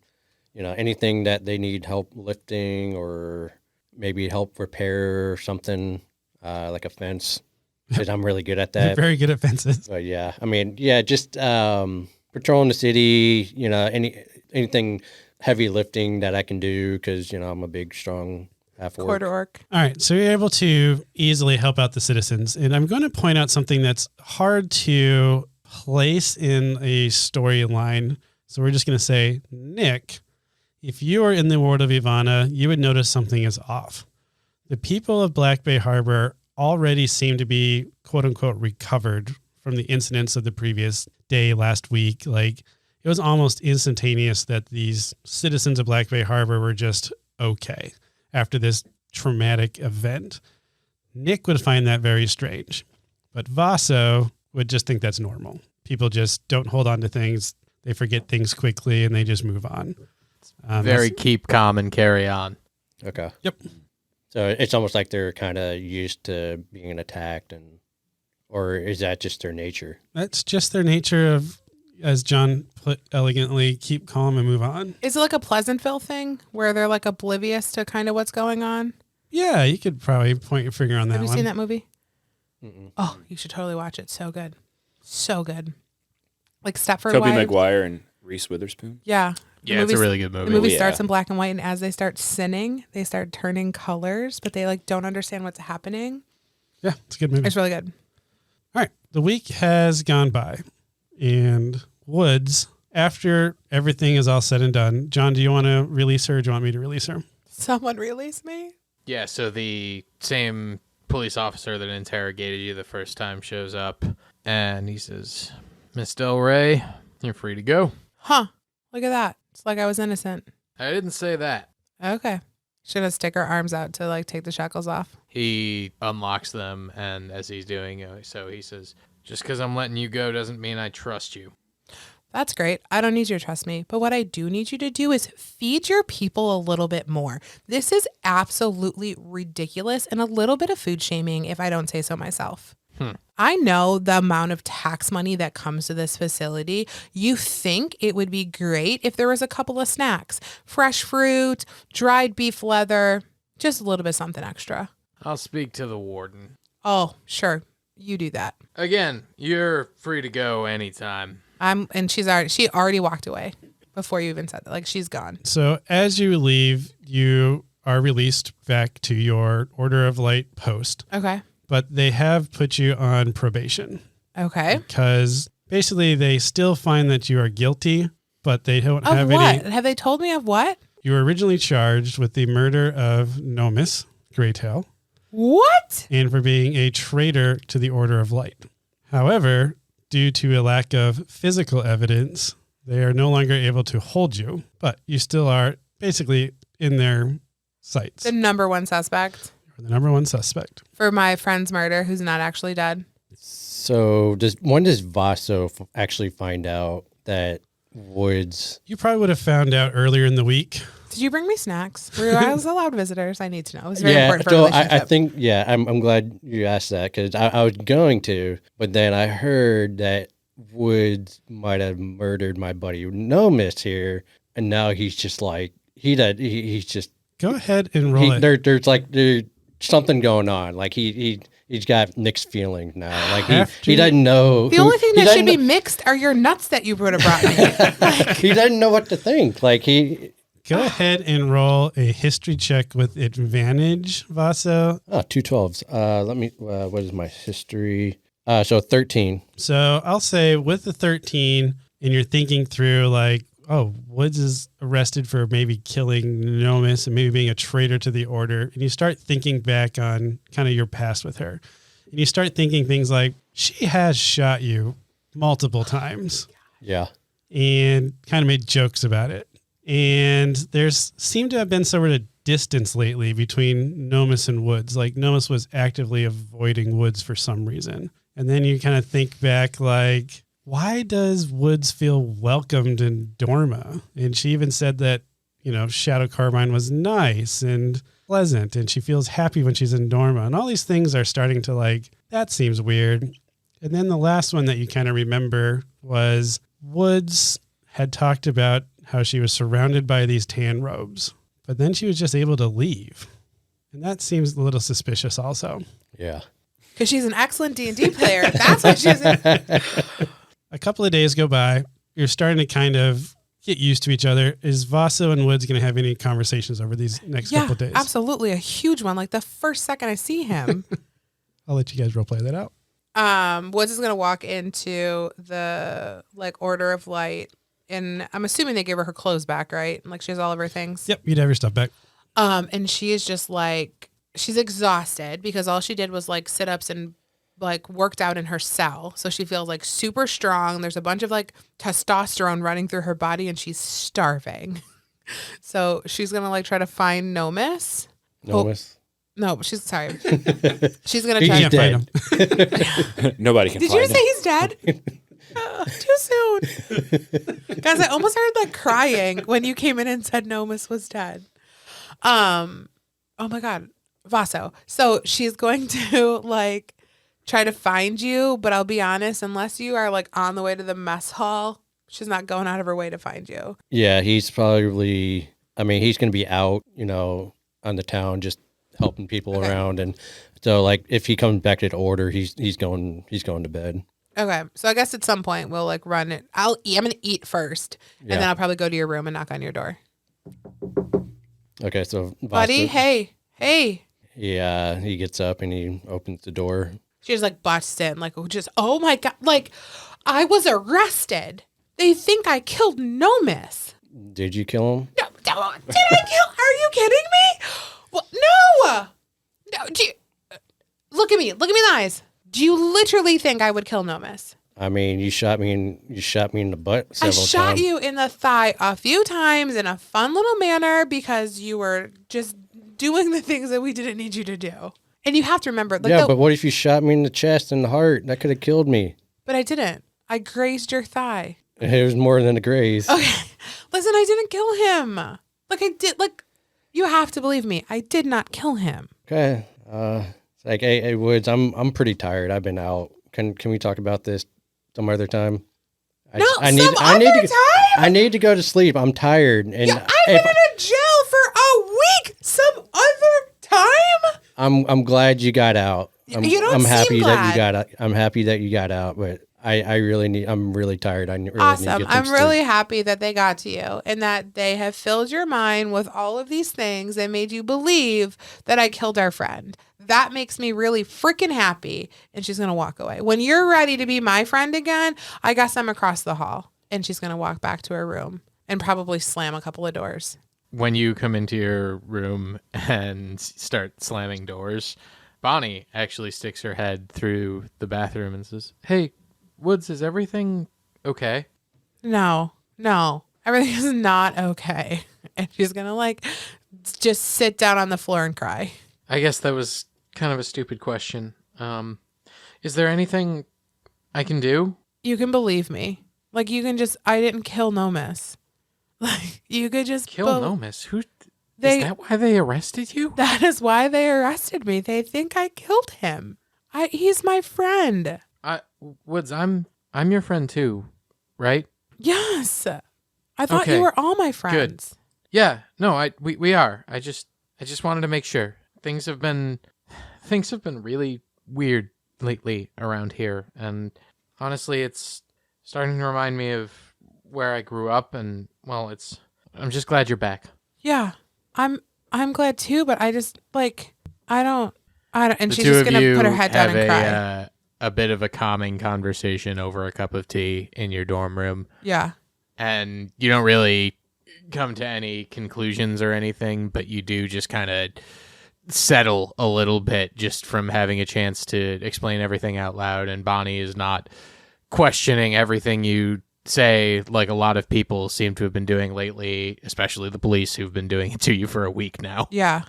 anything that they need help lifting or maybe help repair something, like a fence, because I'm really good at You're that. very good at fences. But just patrolling the city, anything heavy lifting that I can do because, I'm a big, strong half orc. Quarter orc. All right, so you're able to easily help out the citizens. And I'm going to point out something that's hard to place in a storyline. So we're just going to say, Nick, if you are in the world of Ivana, you would notice something is off. The people of Black Bay Harbor already seem to be, quote unquote, recovered from the incidents of the previous day, last week. Like, it was almost instantaneous that these citizens of Black Bay Harbor were just okay after this traumatic event. Nick would find that very strange, but Vaso would just think that's normal. People just don't hold on to things. They forget things quickly and they just move on. Very keep calm and carry on. Okay. Yep. So it's almost like they're kind of used to being attacked, or is that just their nature? That's just their nature of, as John put elegantly, keep calm and move on. Is it like a Pleasantville thing where they're like oblivious to kind of what's going on? Yeah, you could probably point your finger on that Have you one. seen that movie? Mm-mm. Oh, you should totally watch it. So good. So good. Like Stepford Tobey Wives. Maguire and Reese Witherspoon. Yeah. The Yeah, it's a movie's- really good The movie. movie Yeah. starts in black and white, and as they start sinning, they start turning colors, but they like don't understand what's happening. Yeah, it's a good movie. It's really good. All right. The week has gone by, and Woods, after everything is all said and done, John, do you want to release her or do you want me to release her? Someone release me. Yeah, so the same police officer that interrogated you the first time shows up, and he says, Miss Del Rey, you're free to go. Huh. Look at that. It's like I was innocent. I didn't say that. Okay. Should I stick her arms out to like take the shackles off? He unlocks them, and as he's doing so, he says, just because I'm letting you go doesn't mean I trust you. That's great. I don't need you to trust me. But what I do need you to do is feed your people a little bit more. This is absolutely ridiculous and a little bit of food shaming, if I don't say so myself. I know the amount of tax money that comes to this facility. You think it would be great if there was a couple of snacks, fresh fruit, dried beef leather, just a little bit something extra. I'll speak to the warden. Oh, sure. You do that. Again, you're free to go anytime. And she already walked away before you even said that. Like, she's gone. So as you leave, you are released back to your Order of Light post, Okay. but they have put you on probation Okay. because basically they still find that you are guilty, but they don't Of have what? any. Have they told me of what? You were originally charged with the murder of Nomis Greytail What? and for being a traitor to the Order of Light. However, due to a lack of physical evidence, they are no longer able to hold you, but you still are basically in their sights. The number one suspect You're the number one suspect. for my friend's murder, who's not actually dead. So when does Vaso actually find out that Woods? You probably would have found out earlier in the week. Did you bring me snacks? I was allowed visitors. I need to know. It was very Yeah, important for so a relationship. I think I'm glad you asked that because I was going to, but then I heard that Woods might have murdered my buddy Nomis here, and now he's just like he's just Go ahead and roll it. there's something going on. Like he's got mixed feelings now. Like After- he doesn't know. the only thing that should be mixed are your nuts that you would have brought me. He doesn't know what to think. Like Go ahead and roll a history check with advantage, Vaso. 2 12s. Let me. What is my history? So 13. So I'll say with the 13, and you're thinking through like, oh, Woods is arrested for maybe killing Nomis and maybe being a traitor to the Order. And you start thinking back on kind of your past with her. And you start thinking things like, She has shot you multiple times Yeah. and kind of made jokes about it. And there's seemed to have been sort of distance lately between Nomus and Woods. Like Nomus was actively avoiding Woods for some reason. And then you kind of think back like, why does Woods feel welcomed in Dorma? And she even said that, Shadow Carbine was nice and pleasant and she feels happy when she's in Dorma. And all these things are starting to like, that seems weird. And then the last one that you kind of remember was Woods had talked about how she was surrounded by these tan robes, but then she was just able to leave. And that seems a little suspicious also. Yeah. Because she's an excellent D&D player. That's what she's. A couple of days go by. You're starting to kind of get used to each other. Is Vaso and Woods going to have any conversations over these next couple of days? Absolutely. A huge one. Like the first second I see him. I'll let you guys role play that out. Woods is going to walk into the Order of Light. And I'm assuming they gave her clothes back, right? Like she has all of her things. Yep. You'd have your stuff back. And she is just she's exhausted because all she did was sit-ups and worked out in her cell. So she feels super strong. There's a bunch of testosterone running through her body and she's starving. So she's going to try to find Nomus. Nomus? No, she's sorry. She's going to He's try to dead. find him. Nobody can Did find you him. say he's dead? Too soon. Guys, I almost started crying when you came in and said Nomus was dead. Oh my God. Vaso. So she's going to try to find you, but I'll be honest, unless you are on the way to the mess hall, she's not going out of her way to find you. Yeah, he's probably, he's going to be out, on the town, just helping people around. And so if he comes back to the order, he's going to bed. Okay. So I guess at some point we'll run it. I'm going to eat first and then I'll probably go to your room and knock on your door. Okay. So Buddy, hey. Yeah, he gets up and he opens the door. She just busts in, oh my God, I was arrested. They think I killed Nomus. Did you kill him? No, did I kill? Are you kidding me? Well, no. Look at me in the eyes. Do you literally think I would kill Nomus? You shot me in the butt several times. I shot you in the thigh a few times in a fun little manner because you were just doing the things that we didn't need you to do. And you have to remember, but what if you shot me in the chest and the heart? That could have killed me. But I didn't. I grazed your thigh. It was more than a graze. Okay. Listen, I didn't kill him. I did. You have to believe me. I did not kill him. Okay. It's hey, Woods, I'm pretty tired. I've been out. Can we talk about this some other time? I need to go to sleep. I'm tired. And I've been in a jail for a week. Some other time. I'm glad you got out. I'm happy seem that you glad. got out. I'm happy that you got out, but I'm really tired. I really need to Awesome. get I'm some really sleep. happy that they got to you and that they have filled your mind with all of these things and made you believe that I killed our friend. That makes me really freaking happy. And she's going to walk away. When you're ready to be my friend again, I guess I'm across the hall. And she's going to walk back to her room and probably slam a couple of doors. When you come into your room and start slamming doors, Bonnie actually sticks her head through the bathroom and says, "Hey, Woods, is everything okay?" No, everything is not okay. And she's going to just sit down on the floor and cry. I guess that was kind of a stupid question. Is there anything I can do? You can believe me. You can just, I didn't kill Nomus. You could just Kill Nomus? Is They- that why they arrested you? That is why they arrested me. They think I killed him. He's my friend. Woods, I'm your friend too, right? Yes. I thought Okay. you were all my friends. Yeah, no, we are. I just wanted to make sure. Things have been really weird lately around here, and honestly, it's starting to remind me of where I grew up, and well, I'm just glad you're back. Yeah. I'm glad too, but I just I don't and The she's two just of gonna you put her head down have and cry. a bit of a calming conversation over a cup of tea in your dorm room, Yeah. and you don't really come to any conclusions or anything, but you do just kind of settle a little bit just from having a chance to explain everything out loud, and Bonnie is not questioning everything you say like a lot of people seem to have been doing lately, especially the police who've been doing it to you for a week now. Yeah.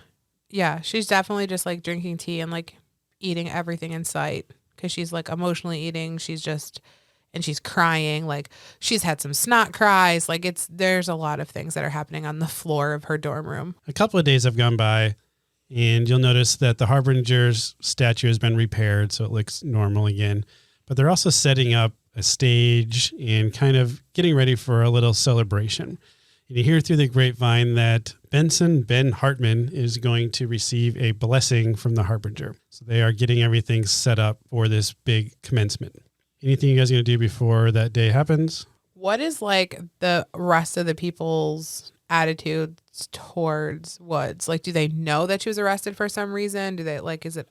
Yeah. She's definitely just like drinking tea and like eating everything in sight because she's like emotionally eating. And she's crying. Like she's had some snot cries. Like there's a lot of things that are happening on the floor of her dorm room. A couple of days have gone by, and you'll notice that the Harbinger's statue has been repaired, so it looks normal again. But they're also setting up a stage and kind of getting ready for a little celebration. And you hear through the grapevine that Ben Hartman is going to receive a blessing from the Harbinger. So they are getting everything set up for this big commencement. Anything you guys are going to do before that day happens? What is like the rest of the people's attitudes towards Woods? Like, do they know that she was arrested for some reason? Do they like, is it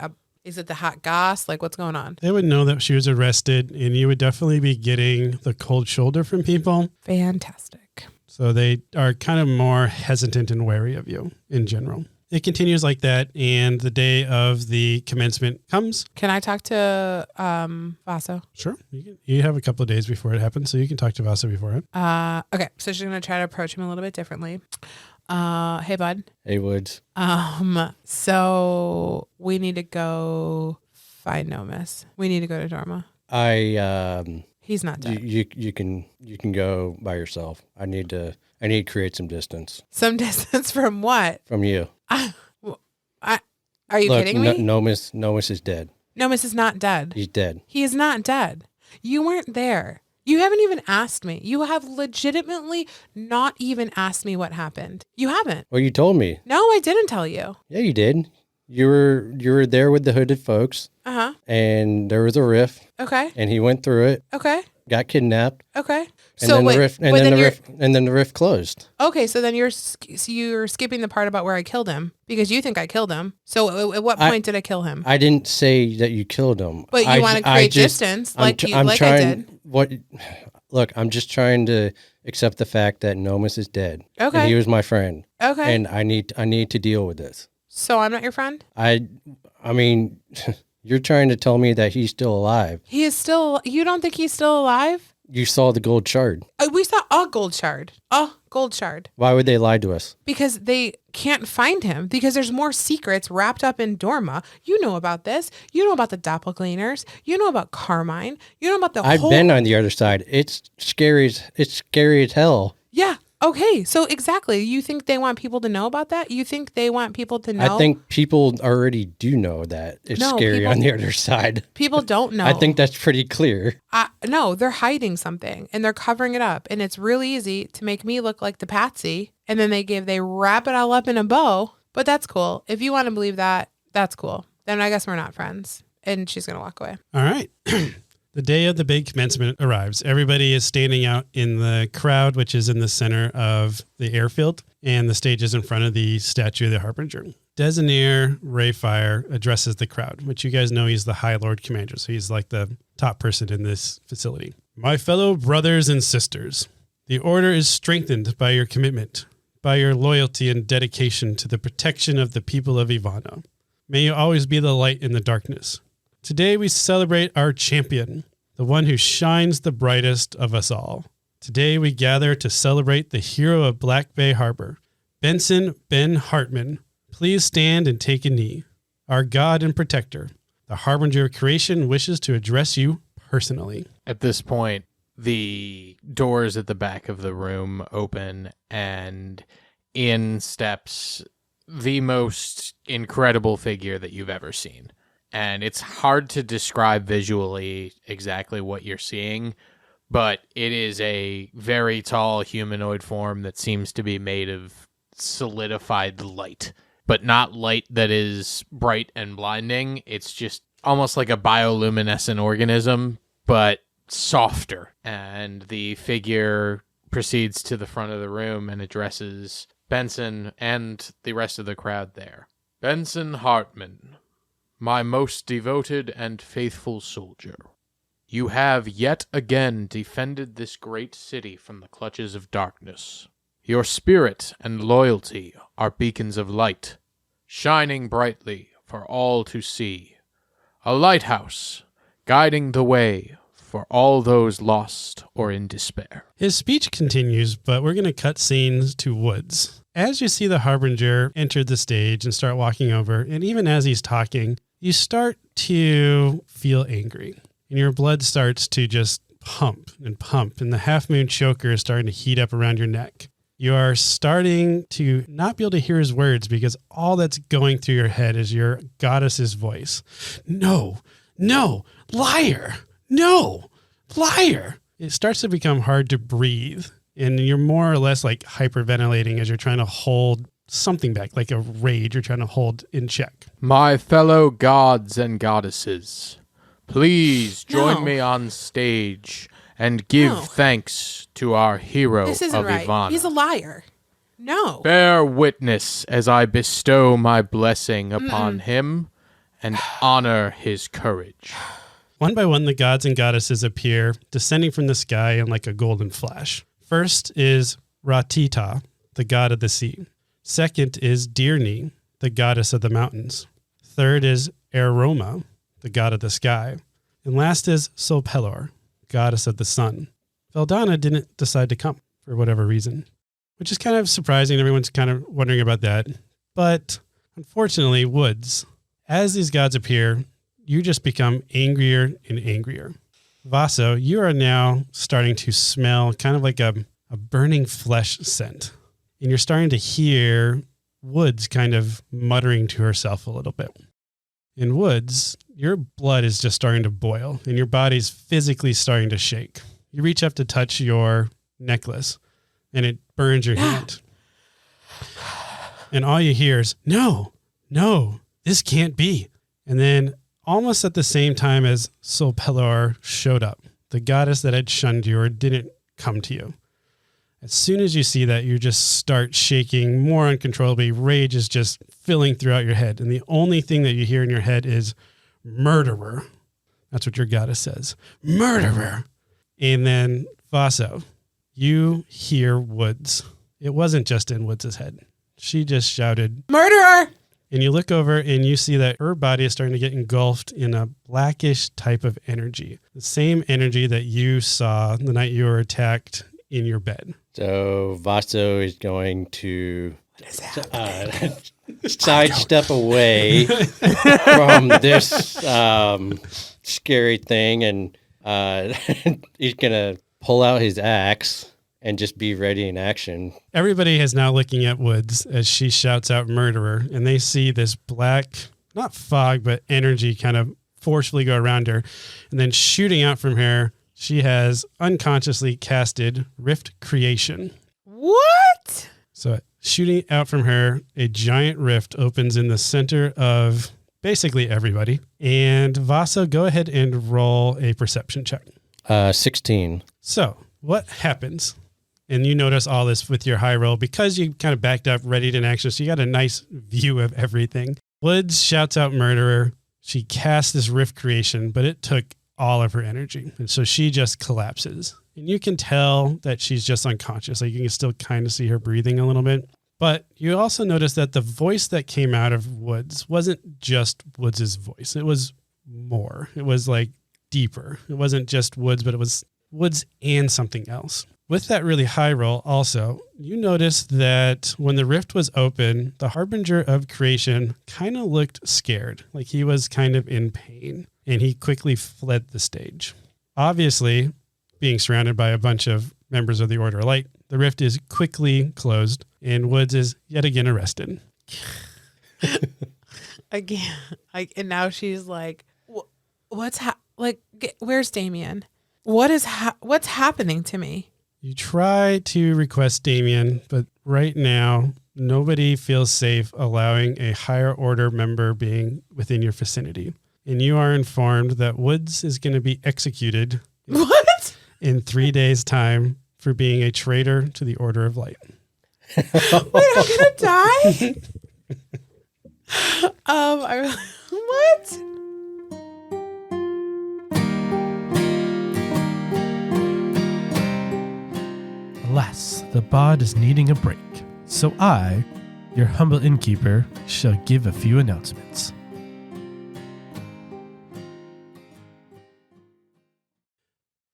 the hot goss? Like, what's going on? They would know that she was arrested, and you would definitely be getting the cold shoulder from people. Fantastic. So they are kind of more hesitant and wary of you in general. It continues like that, and the day of the commencement comes. Can I talk to Vaso? Sure. You have a couple of days before it happens, so you can talk to Vaso beforehand. Okay, so she's going to try to approach him a little bit differently. Hey, bud. Hey, Woods. So we need to go find Nomis. We need to go to Dorma. He's not dead. You can go by yourself. I need to create some distance. Some distance from what? From you. Are you kidding me? Nomis is dead. Nomis is not dead. He's dead. He is not dead. You weren't there. You haven't even asked me. You have legitimately not even asked me what happened. You haven't. Well, you told me. No, I didn't tell you. Yeah, you did. You were there with the hooded folks. Uh-huh. And there was a rift. Okay. And he went through it. Okay. Got kidnapped. Okay. And then the rift closed. Okay, so then you're skipping the part about where I killed him because you think I killed him. So at what point did I kill him? I didn't say that you killed him. But you want to create distance I did. Look, I'm just trying to accept the fact that Nomis is dead. Okay. And he was my friend. Okay. And I need to deal with this. So I'm not your friend? I mean, you're trying to tell me that he's still alive. He is still. You don't think he's still alive? You saw the gold shard. We saw a gold shard. A gold shard. Why would they lie to us? Because they can't find him. Because there's more secrets wrapped up in Dorma. You know about this. You know about the doppelgangers. You know about Carmine. You know about I've been on the other side. It's scary as hell. Yeah. Okay, so exactly. You think they want people to know about that? You think they want people to know? I think people already do know that it's scary on the other side. People don't know. I think that's pretty clear. No, they're hiding something and they're covering it up. And it's really easy to make me look like the patsy. And then they wrap it all up in a bow. But that's cool. If you want to believe that, that's cool. Then I guess we're not friends. And she's going to walk away. All right. The day of the big commencement arrives. Everybody is standing out in the crowd, which is in the center of the airfield, and the stage is in front of the statue of the Harbinger. Designere Rayfire addresses the crowd, which you guys know he's the High Lord Commander, so he's like the top person in this facility. My fellow brothers and sisters, the order is strengthened by your commitment, by your loyalty and dedication to the protection of the people of Ivana. May you always be the light in the darkness. Today we celebrate our champion, the one who shines the brightest of us all. Today we gather to celebrate the hero of Black Bay Harbor, Ben Hartman. Please stand and take a knee. Our God and protector, the Harbinger of creation, wishes to address you personally. At this point, the doors at the back of the room open, and in steps the most incredible figure that you've ever seen. And it's hard to describe visually exactly what you're seeing, but it is a very tall humanoid form that seems to be made of solidified light, but not light that is bright and blinding. It's just almost like a bioluminescent organism, but softer. And the figure proceeds to the front of the room and addresses Benson and the rest of the crowd there. Benson Hartman, my most devoted and faithful soldier, you have yet again defended this great city from the clutches of darkness. Your spirit and loyalty are beacons of light. shining brightly for all to see. A lighthouse, guiding the way for all those lost or in despair. His speech continues, but we're going to cut scenes to woods. As you see the Harbinger enter the stage and start walking over, and even as he's talking, you start to feel angry. And your blood starts to just pump, and the Half Moon Choker is starting to heat up around your neck. You are starting to not be able to hear his words because all that's going through your head is your goddess's voice. No, liar, no, liar. It starts to become hard to breathe. And you're more or less like hyperventilating as you're trying to hold something back, like a rage you're trying to hold in check. My fellow gods and goddesses, please join No. me on stage and give No. thanks to our hero This isn't of right. Ivana. He's a liar. No. Bear witness as I bestow my blessing upon him and honor his courage. One by one, the gods and goddesses appear, descending from the sky in like a golden flash. First is Ratita, the god of the sea. Second is Dirni, the goddess of the mountains. Third is Eroma, the god of the sky. And last is Solpelor, goddess of the sun. Veldana didn't decide to come for whatever reason, which is kind of surprising. Everyone's kind of wondering about that. But unfortunately, Woods, as these gods appear, you just become angrier and angrier. Vaso, you are now starting to smell kind of like a burning flesh scent. And you're starting to hear Woods kind of muttering to herself a little bit. In Woods, your blood is just starting to boil and your body's physically starting to shake. You reach up to touch your necklace and it burns your hand. And all you hear is, no, this can't be. And then almost at the same time as Solpelor showed up, the goddess that had shunned you or didn't come to you. As soon as you see that, you just start shaking more uncontrollably. Rage is just filling throughout your head. And the only thing that you hear in your head is murderer. That's what your goddess says. Murderer. And then Vaso, you hear Woods. It wasn't just in Woods' head. She just shouted, Murderer! and you look over and you see that her body is starting to get engulfed in a blackish type of energy. The same energy that you saw the night you were attacked in your bed. So Vaso is going to sidestep away from this scary thing, and he's going to pull out his axe and just be ready in action. Everybody is now looking at Woods as she shouts out murderer, and they see this black, not fog, but energy kind of forcefully go around her. And then shooting out from her, she has unconsciously casted Rift Creation. What? So shooting out from her, a giant rift opens in the center of basically everybody. And Vaso, go ahead and roll a perception check. 16. So what happens? And you notice all this with your high roll because you kind of backed up, ready to action. So you got a nice view of everything. Woods shouts out murderer. She casts this rift creation, but it took all of her energy. And so she just collapses. And you can tell that she's just unconscious. Like you can still kind of see her breathing a little bit. But you also notice that the voice that came out of Woods wasn't just Woods' voice. It was more. It was like deeper. It wasn't just Woods, but it was Woods and something else. With that really high roll also, you notice that when the rift was open, the Harbinger of Creation kind of looked scared, like he was kind of in pain, and he quickly fled the stage. Obviously, being surrounded by a bunch of members of the Order of Light, the rift is quickly closed, and Woods is yet again arrested. Again. And now she's like, where's Damien? What's happening to me? You try to request Damien, but right now, nobody feels safe allowing a higher order member being within your vicinity. And you are informed that Woods is going to be executed What? in 3 days' time for being a traitor to the Order of Light. Wait, I'm gonna die? What? Alas, the bard is needing a break, so I your humble innkeeper shall give a few announcements.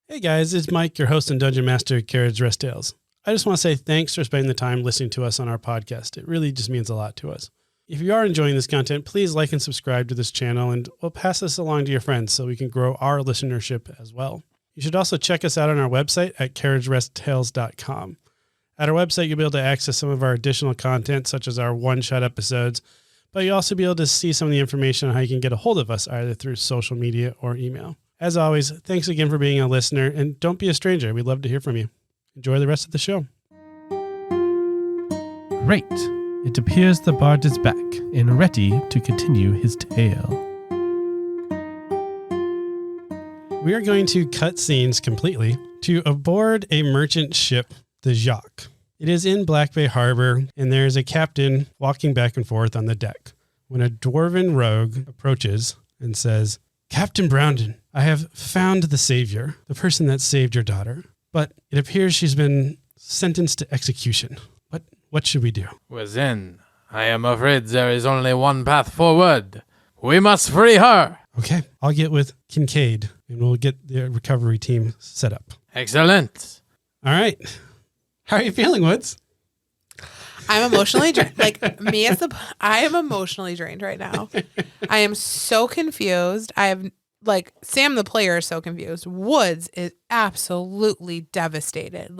Hey guys, it's Mike, your host and Dungeon Master at Carriage Rest Tales. I just want to say thanks for spending the time listening to us on our podcast. It really just means a lot to us. If you are enjoying this content, please like and subscribe to this channel, and we'll pass this along to your friends so we can grow our listenership as well. You should also check us out on our website at carriageresttales.com. At our website, you'll be able to access some of our additional content, such as our one-shot episodes, but you'll also be able to see some of the information on how you can get a hold of us, either through social media or email. As always, thanks again for being a listener, and don't be a stranger. We'd love to hear from you. Enjoy the rest of the show. Great. It appears the bard is back and ready to continue his tale. We are going to cut scenes completely to aboard a merchant ship, the Jacques. It is in Black Bay Harbor, and there is a captain walking back and forth on the deck when a dwarven rogue approaches and says, "Captain Brownden, I have found the savior, the person that saved your daughter, but it appears she's been sentenced to execution. What should we do?" Well then, I am afraid there is only one path forward. We must free her. Okay, I'll get with Kincaid, and we'll get the recovery team set up. Excellent. All right. How are you feeling, Woods? I'm emotionally drained. I am emotionally drained right now. I am so confused. Sam the player is so confused. Woods is absolutely devastated.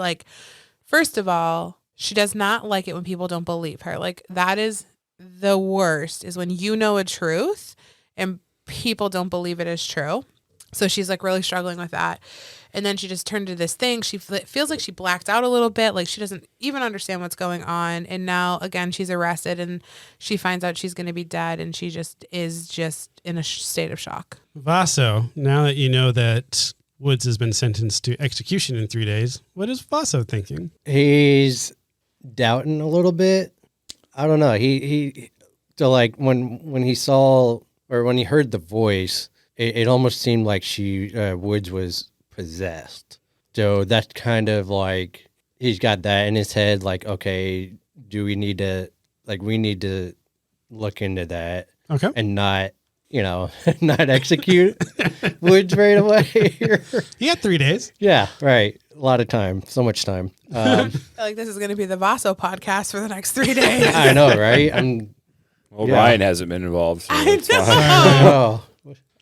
First of all, she does not like it when people don't believe her. That is the worst, is when you know a truth and people don't believe it is true. So she's really struggling with that. And then she just turned to this thing. She feels like she blacked out a little bit. She doesn't even understand what's going on. And now, again, she's arrested and she finds out she's going to be dead. And she is in a state of shock. Vaso, now that you know that Woods has been sentenced to execution in 3 days, what is Vaso thinking? He's doubting a little bit. I don't know. When he saw, or when he heard the voice, it almost seemed like Woods was possessed. So that's kind of he's got that in his head. Okay, do we need to we need to look into that? Okay, and not not execute Woods right away. He had 3 days. Yeah, right. A lot of time. So much time. I feel like this is going to be the Vaso podcast for the next 3 days. I know, right? Ryan hasn't been involved. So I it's know.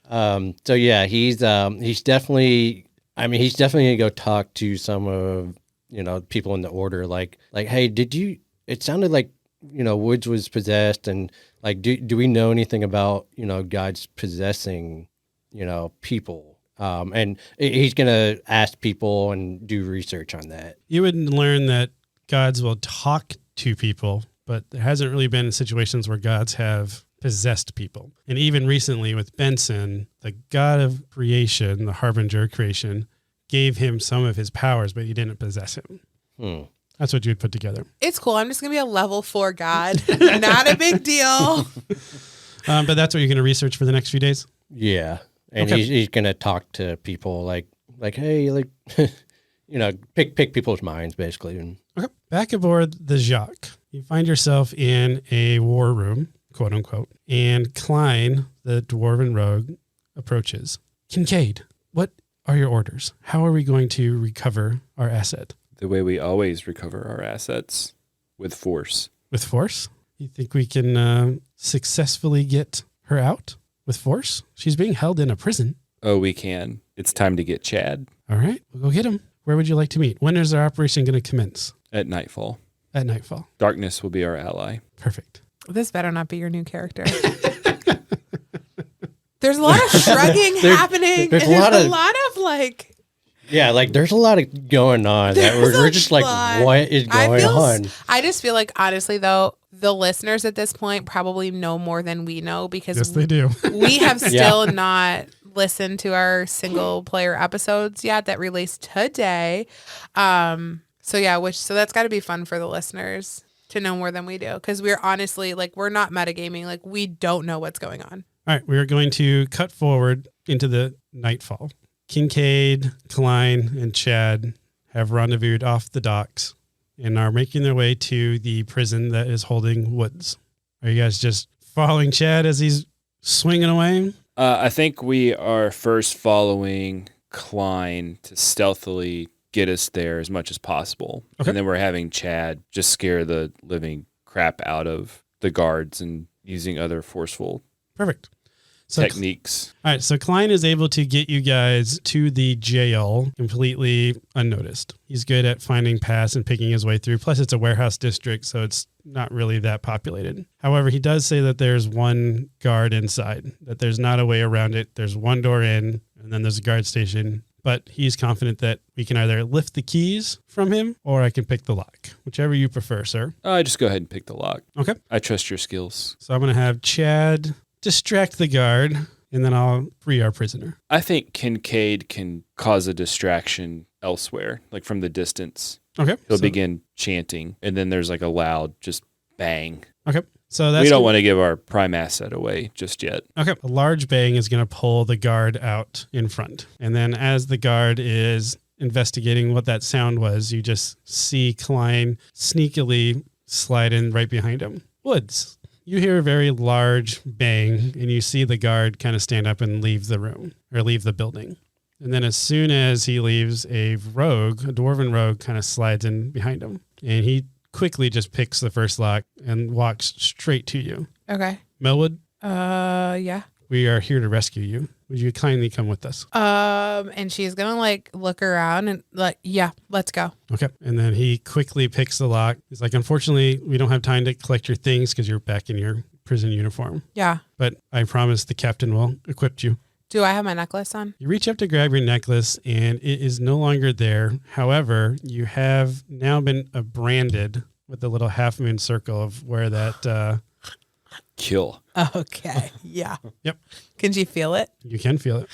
fine. So yeah, he's definitely. He's definitely gonna go talk to some of people in the order. Hey, it sounded like Woods was possessed, and do we know anything about God's possessing people? And he's gonna ask people and do research on that. You would learn that gods will talk to people, but there hasn't really been situations where gods have possessed people. And even recently with Benson, the god of creation, the harbinger of creation, gave him some of his powers, but he didn't possess him. That's what you would put together. It's cool. I'm just going to be a level 4 god. Not a big deal. But that's what you're going to research for the next few days? Yeah. And Okay. he's going to talk to people hey, pick people's minds, basically. And Okay. Back aboard the Jacques, you find yourself in a war room, quote unquote, and Klein, the dwarven rogue, approaches. Kincaid, what are your orders? How are we going to recover our asset? The way we always recover our assets, with force. With force? You think we can successfully get her out with force? She's being held in a prison. Oh, we can. It's time to get Chad. All right, we'll go get him. Where would you like to meet? When is our operation going to commence? At nightfall. At nightfall. Darkness will be our ally. Perfect. This better not be your new character. There's a lot of shrugging happening. there's a lot of yeah, there's a lot of going on that we're just lot. what is going on? I just feel like, honestly, though, the listeners at this point probably know more than we know because Yes, they do. we have still not listened to our single player episodes yet that released today. So that's got to be fun for the listeners to know more than we do because we're honestly we're not metagaming. We don't know what's going on. All right, we are going to cut forward into the nightfall. Kincaid, Klein, and Chad have rendezvoused off the docks and are making their way to the prison that is holding Woods. Are you guys just following Chad as he's swinging away? I think we are first following Klein to stealthily get us there as much as possible. Okay. And then we're having Chad just scare the living crap out of the guards and using other forceful Perfect. So, techniques. all right, so Klein is able to get you guys to the jail completely unnoticed. He's good at finding paths and picking his way through. Plus, it's a warehouse district, so it's not really that populated. However, he does say that there's one guard inside, that there's not a way around it. There's one door in, and then there's a guard station. But he's confident that we can either lift the keys from him or I can pick the lock, whichever you prefer, sir. Just go ahead and pick the lock. Okay. I trust your skills. So I'm going to have Chad distract the guard, and then I'll free our prisoner. I think Kincaid can cause a distraction elsewhere, like from the distance. Okay. He'll begin chanting, and then there's like a loud just bang. Okay. So that's we don't want to give our prime asset away just yet. Okay. A large bang is going to pull the guard out in front. And then as the guard is investigating what that sound was, you just see Klein sneakily slide in right behind him. Woods. You hear a very large bang, and you see the guard kind of stand up and leave the room or leave the building. And then as soon as he leaves, a dwarven rogue kind of slides in behind him. And he quickly just picks the first lock and walks straight to you. Okay. Melwood, Yeah. we are here to rescue you. Would you kindly come with us? And she's gonna like look around and like, yeah, let's go. Okay. And then he quickly picks the lock. He's like, unfortunately, we don't have time to collect your things because you're back in your prison uniform. Yeah. But I promise the captain will equip you. Do I have my necklace on? You reach up to grab your necklace and it is no longer there. However, you have now been branded with the little half moon circle of where that Kill. Okay. Yeah. Yep. Can she feel it? You can feel it.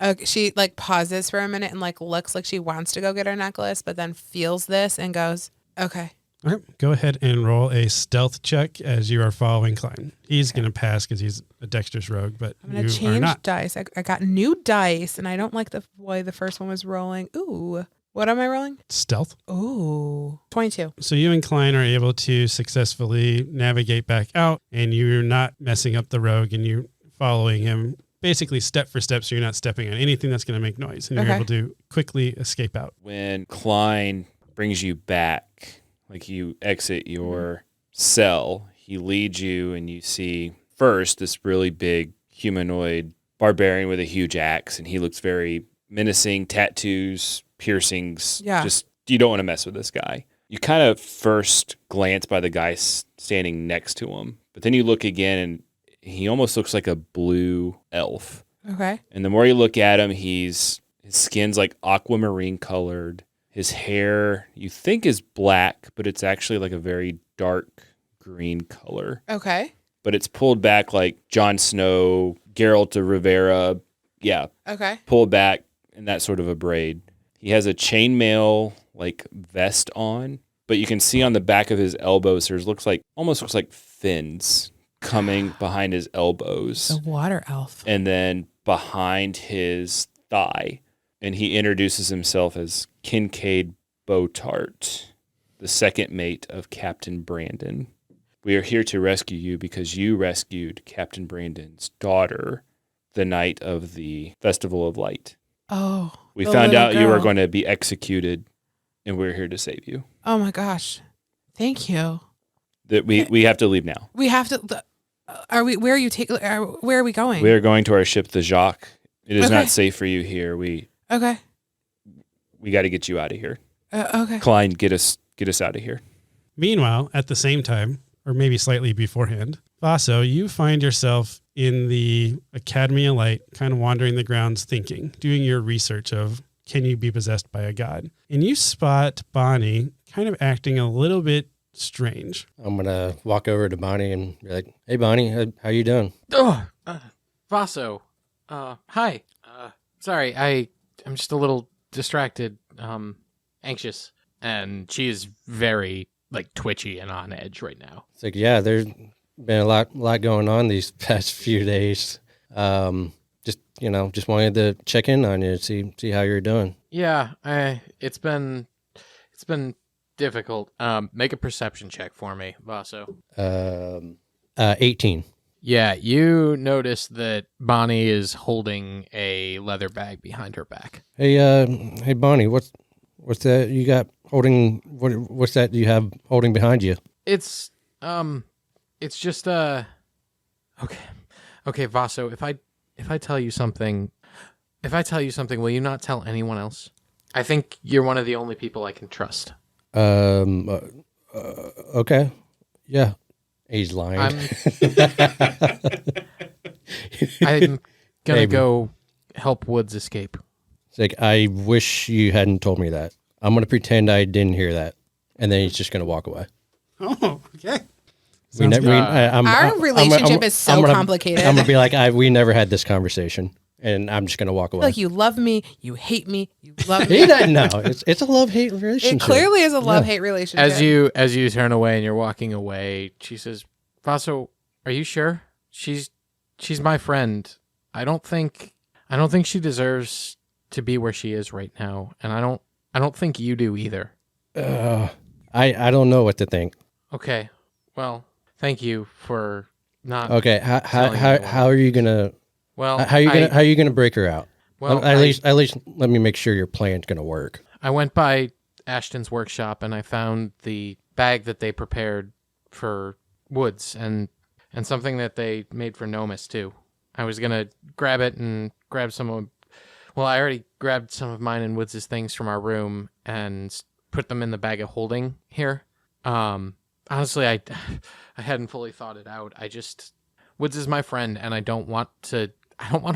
Okay. She like pauses for a minute and like looks like she wants to go get her necklace, but then feels this and goes, okay. All right. Go ahead and roll a stealth check as you are following Klein. He's going to pass because he's a dexterous rogue, but I'm going to you are change not. dice. I got new dice and I don't like the way the first one was rolling. Ooh. What am I rolling? Stealth. Ooh. 22. So you and Klein are able to successfully navigate back out, and you're not messing up the rogue, and you're following him basically step for step, so you're not stepping on anything that's going to make noise, and you're Okay. able to quickly escape out. When Klein brings you back, like you exit your cell, he leads you and you see first this really big humanoid barbarian with a huge axe, and he looks very menacing, tattoos, piercings. Yeah. Just, you don't want to mess with this guy. You kind of first glance by the guy standing next to him, but then you look again and he almost looks like a blue elf. Okay. And the more you look at him, his skin's like aquamarine colored. His hair you think is black, but it's actually like a very dark green color. Okay. But it's pulled back like Jon Snow, Geralt de Rivera. Yeah, Okay. pulled back in that sort of a braid. He has a chainmail like vest on, but you can see on the back of his elbows there's almost looks like fins coming behind his elbows. The water elf. And then behind his thigh. And he introduces himself as Kincaid Botart, the second mate of Captain Brandon. We are here to rescue you because you rescued Captain Brandon's daughter the night of the Festival of Light. Oh. We the found little out you were girl. going to be executed, and we're here to save you. Oh my gosh. Thank you. That we have to leave now. We have to. Are we? Where are you taking? Where are we going? We are going to our ship, the Jacques. It is Okay. not safe for you here. We Okay. got to get you out of here. Okay. Klein, get us out of here. Meanwhile, at the same time, or maybe slightly beforehand, Vaso, you find yourself in the Academy of Light, kind of wandering the grounds thinking, doing your research of, can you be possessed by a god? And you spot Bonnie kind of acting a little bit strange. I'm going to walk over to Bonnie and be like, hey, Bonnie, how you doing? Oh, Vaso. Hi. Sorry, I'm just a little distracted, anxious. And she is very, like, twitchy and on edge right now. It's like, yeah, there's been a lot going on these past few days. Just wanted to check in on you, see how you're doing. Yeah, it's been difficult. Make a perception check for me, Vaso. 18. Yeah, you notice that Bonnie is holding a leather bag behind her back. Hey, Bonnie, what's that you got holding? What's that you have holding behind you? It's just okay, Vaso. If I tell you something, will you not tell anyone else? I think you're one of the only people I can trust. Okay, yeah. He's lying. I'm gonna Maybe. go help Woods escape. It's like, I wish you hadn't told me that. I'm going to pretend I didn't hear that. And then he's just going to walk away. Oh, okay. Our relationship is so complicated. I'm going to be like, we never had this conversation. And I'm just going to walk away. Like, you love me, you hate me, you love me. He doesn't know. It's a love-hate relationship. It clearly is a love-hate relationship. As you turn away and you're walking away, she says, "Vaso, are you sure? She's my friend. I don't think she deserves to be where she is right now, and I don't think you do either." I don't know what to think. Okay. Well, thank you for not. Okay. How are you gonna? Well, how are you gonna break her out? Well, at least let me make sure your plan's gonna work. I went by Ashton's workshop and I found the bag that they prepared for Woods and something that they made for Nomis too. I was gonna grab it and grab some of. Well, I already grabbed some of mine and Woods' things from our room and put them in the bag of holding here. Honestly, I hadn't fully thought it out. Woods is my friend, and I don't want her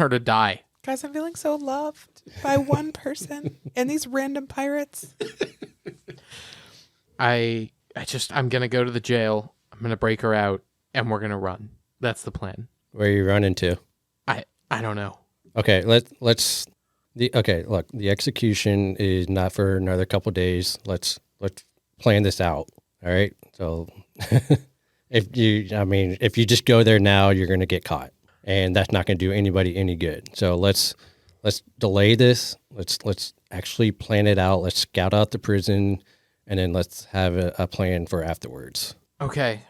to die. Guys, I'm feeling so loved by one person and these random pirates. I'm gonna go to the jail. I'm gonna break her out, and we're gonna run. That's the plan. Where are you running to? I don't know. Okay, let's. Look, the execution is not for another couple days. Let's plan this out. All right. So, if you just go there now, you're going to get caught, and that's not going to do anybody any good. So let's delay this. Let's actually plan it out. Let's scout out the prison, and then let's have a plan for afterwards. Okay.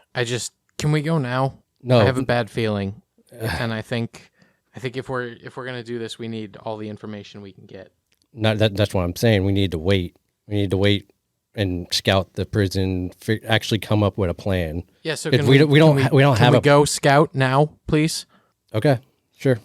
Can we go now? No, I have a bad feeling, and I think if we're gonna do this, we need all the information we can get. That's what I'm saying. We need to wait. We need to wait and scout the prison. Actually, come up with a plan. Yeah. So we don't have a go scout now, please. Okay. Sure.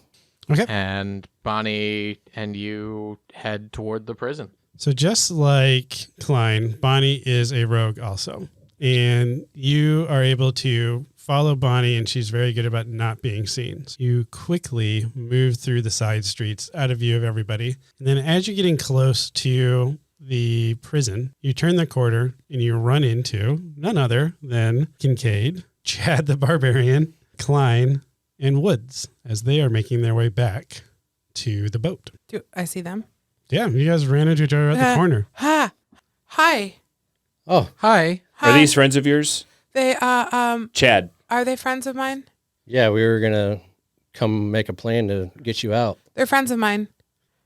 Okay. And Bonnie and you head toward the prison. So just like Klein, Bonnie is a rogue also. And you are able to follow Bonnie, and she's very good about not being seen. So you quickly move through the side streets out of view of everybody. And then as you're getting close to the prison, you turn the corner and you run into none other than Kincaid, Chad the Barbarian, Klein, and Woods as they are making their way back to the boat. Do I see them? Yeah, you guys ran into each other at the corner. Hi. Oh, Hi. Are these friends of yours? They Chad. are they friends of mine? yeah. We were gonna come make a plan to get you out. They're friends of mine.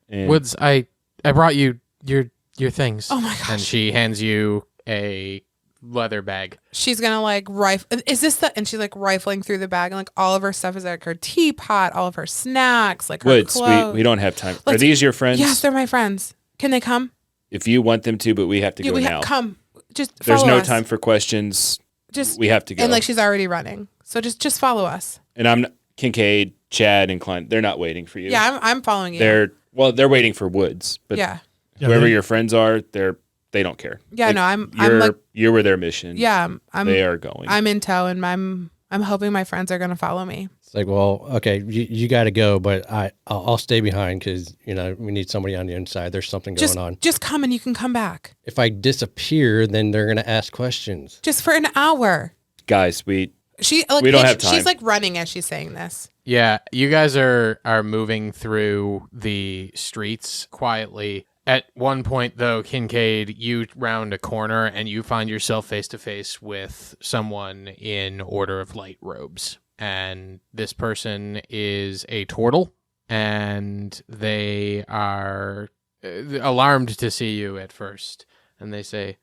And Woods, I brought you your things. Oh my gosh. And she hands you a leather bag. She's gonna like rifle. Is this the? And she's like rifling through the bag, and like all of her stuff is like her teapot, all of her snacks, like her Woods, clothes. we don't have time. Are Let's- these your friends? Yes, they're my friends. Can they come? If you want them to, but we have to go now. Come. Just There's follow no us. time for questions. Just We have to go. And like she's already running, so just follow us. And I'm Kincaid, Chad, and Klein. They're not waiting for you. Yeah, I'm following you. They're waiting for Woods. But yeah. whoever your friends are, they don't care. Yeah, no, I'm like, you're with their mission. yeah, They are going. I'm in tow, and I'm hoping my friends are gonna follow me. It's like, well, okay, you got to go, but I'll stay behind because we need somebody on the inside. There's something going on. Just come and you can come back. If I disappear, then they're gonna ask questions. Just for an hour. Guys, we We don't have time. She's like running as she's saying this. Yeah, you guys are moving through the streets quietly. At one point, though, Kincaid, you round a corner and you find yourself face to face with someone in Order of Light robes. And this person is a turtle, and they are alarmed to see you at first. And they say,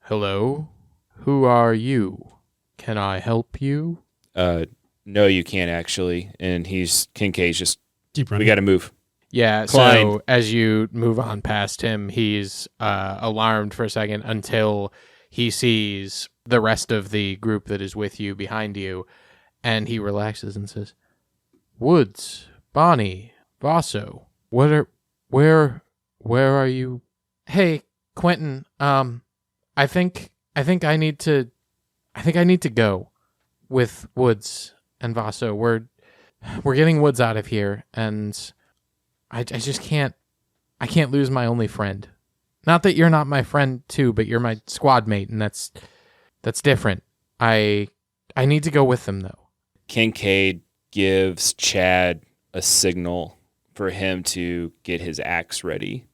Hello? Who are you? Can I help you? No, you can't actually. And Kincaid's just, Keep we running. got to move. Yeah, Klein. so as you move on past him, he's alarmed for a second until he sees the rest of the group that is with you behind you, and he relaxes and says, Woods, Bonnie, Vaso, where are you? Hey, Quentin, I think I need to go with Woods and Vaso. We're getting Woods out of here, and I just can't lose my only friend. Not that you're not my friend too, but you're my squad mate, and that's different. I need to go with them though. Kincaid gives Chad a signal for him to get his axe ready.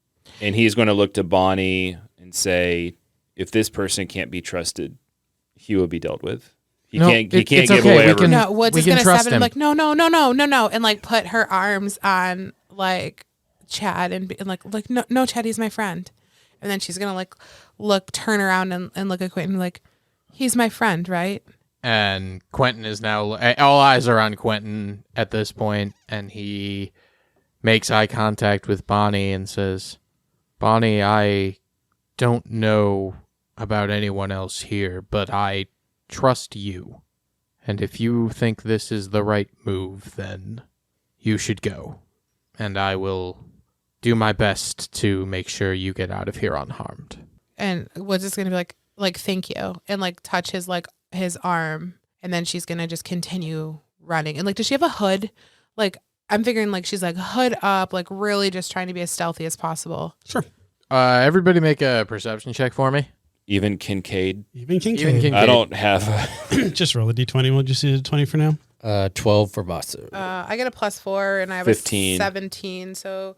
And he's going to look to Bonnie and say, if this person can't be trusted, he will be dealt with. He can't it's give okay. away We every- can- No, Woods we is can gonna trust step in and him. be like, no, and like put her arms on like Chad and like no, Chad, he's my friend. And then she's gonna like turn around and look at Quentin like, he's my friend, right? And Quentin is now, all eyes are on Quentin at this point, and he makes eye contact with Bonnie and says, Bonnie, I don't know about anyone else here, but I trust you. And if you think this is the right move, then you should go. And I will do my best to make sure you get out of here unharmed. And Woods is gonna be like thank you, and like touch his arm, and then she's gonna just continue running. And like, does she have a hood? Like, I'm figuring like she's like hood up, like really just trying to be as stealthy as possible. Sure. Everybody make a perception check for me. Even Kincaid. Even Kincaid. Even Kincaid. I don't have Just roll a d20. We'll just do a 20 for now. 12 for Vaso. I get a +4, and I have 15. a 17. So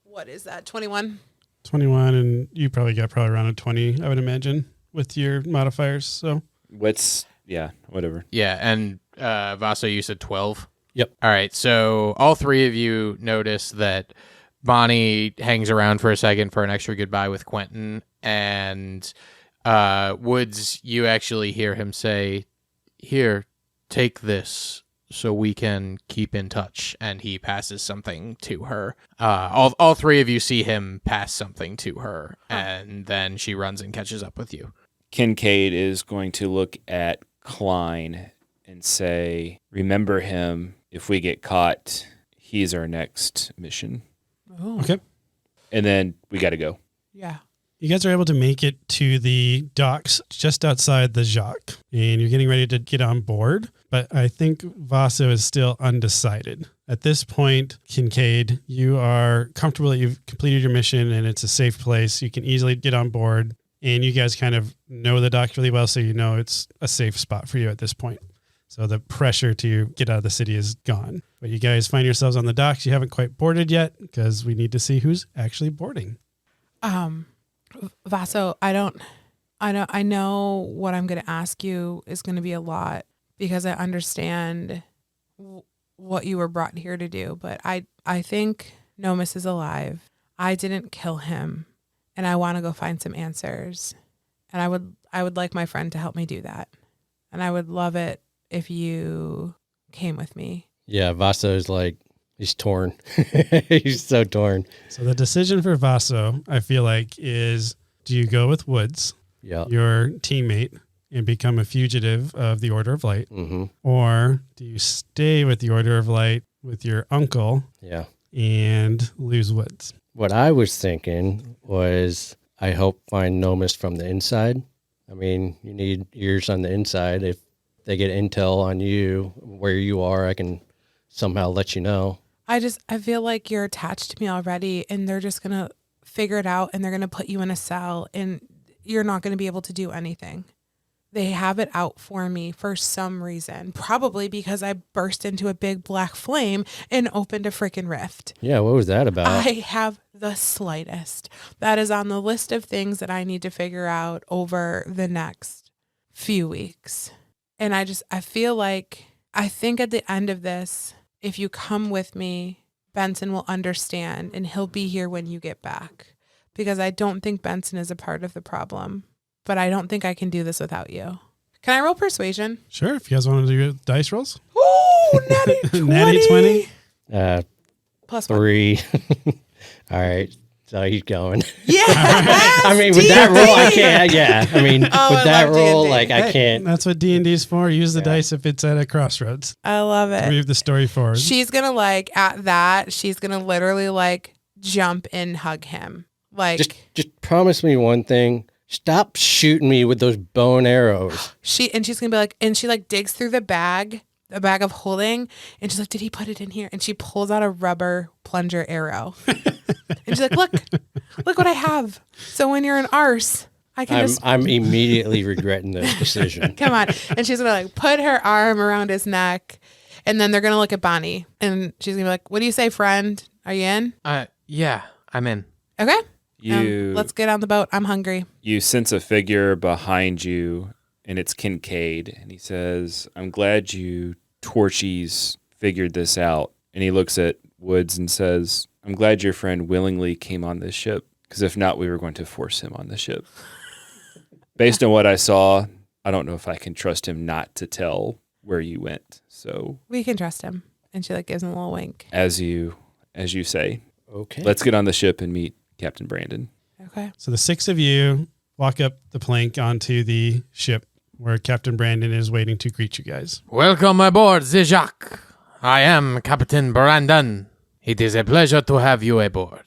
what is that? 21. 21, and you probably got around a 20, I would imagine, with your modifiers. So whatever. Yeah, and Vaso, you said 12? Yep. All right, so all three of you notice that Bonnie hangs around for a second for an extra goodbye with Quentin, and Woods, you actually hear him say, Here, take this so we can keep in touch, and he passes something to her. All three of you see him pass something to her, and then she runs and catches up with you. Kincaid is going to look at Klein and say, remember him. If we get caught, he's our next mission. Oh. okay. And then we got to go. Yeah. You guys are able to make it to the docks just outside the Jacques, and you're getting ready to get on board. But I think Vaso is still undecided. At this point, Kincaid, you are comfortable that you've completed your mission and it's a safe place. You can easily get on board, and you guys kind of know the dock really well, so you know it's a safe spot for you at this point. So the pressure to get out of the city is gone. But you guys find yourselves on the docks. You haven't quite boarded yet because we need to see who's actually boarding. Vaso, I know what I'm going to ask you is going to be a lot because I understand what you were brought here to do, but I think Nomus is alive. I didn't kill him, and I want to go find some answers. And I would like my friend to help me do that. And I would love it if you came with me. Yeah, Vaso's like, he's torn. He's so torn. So the decision for Vaso, I feel like, is do you go with Woods, Yeah. your teammate, and become a fugitive of the Order of Light? Mm-hmm. Or do you stay with the Order of Light with your uncle Yeah. and lose Woods? What I was thinking was I hope find Nomus from the inside. I mean, you need ears on the inside. If they get intel on you, where you are, I can somehow let you know. I feel like you're attached to me already, and they're just going to figure it out, and they're going to put you in a cell, and you're not going to be able to do anything. They have it out for me for some reason, probably because I burst into a big black flame and opened a freaking rift. Yeah, what was that about? I have the slightest. That is on the list of things that I need to figure out over the next few weeks. And I think at the end of this, if you come with me, Benson will understand and he'll be here when you get back. Because I don't think Benson is a part of the problem. but I don't think I can do this without you. Can I roll persuasion? Sure. If you guys want to do dice rolls. Oh, natty 20. Natty 20. Plus 1. 3. All right. So he's going. Yeah. I mean, with that roll, I can't. Yeah. I mean, with that love roll, D&D. like, I can't. That's what D&D's for. Use the dice if it's at a crossroads. I love it. Move the story forward. She's going to like, at that, she's going to literally like jump and hug him. Like, Just promise me one thing. Stop shooting me with those bow and arrows. she's going to be like, and she like digs through the bag of holding, and she's like, did he put it in here? And she pulls out a rubber plunger arrow. And she's like, look what I have. So when you're an arse, I can I'm immediately regretting this decision. come on. And she's going to like put her arm around his neck, and then they're going to look at Bonnie, and she's going to be like, what do you say, friend? Are you in? Yeah, I'm in. Okay. You Let's get on the boat. I'm hungry. you sense a figure behind you, and it's Kincaid, and he says, I'm glad you Torchies figured this out. And he looks at Woods and says, I'm glad your friend willingly came on this ship, because if not, we were going to force him on the ship. Based on what I saw, I don't know if I can trust him not to tell where you went. So We can trust him. And she like gives him a little wink. as you say, Okay. let's get on the ship and meet Captain Brandon. Okay. So the 6 of you walk up the plank onto the ship where Captain Brandon is waiting to greet you guys. Welcome aboard the Jacques. I am Captain Brandon. It is a pleasure to have you aboard.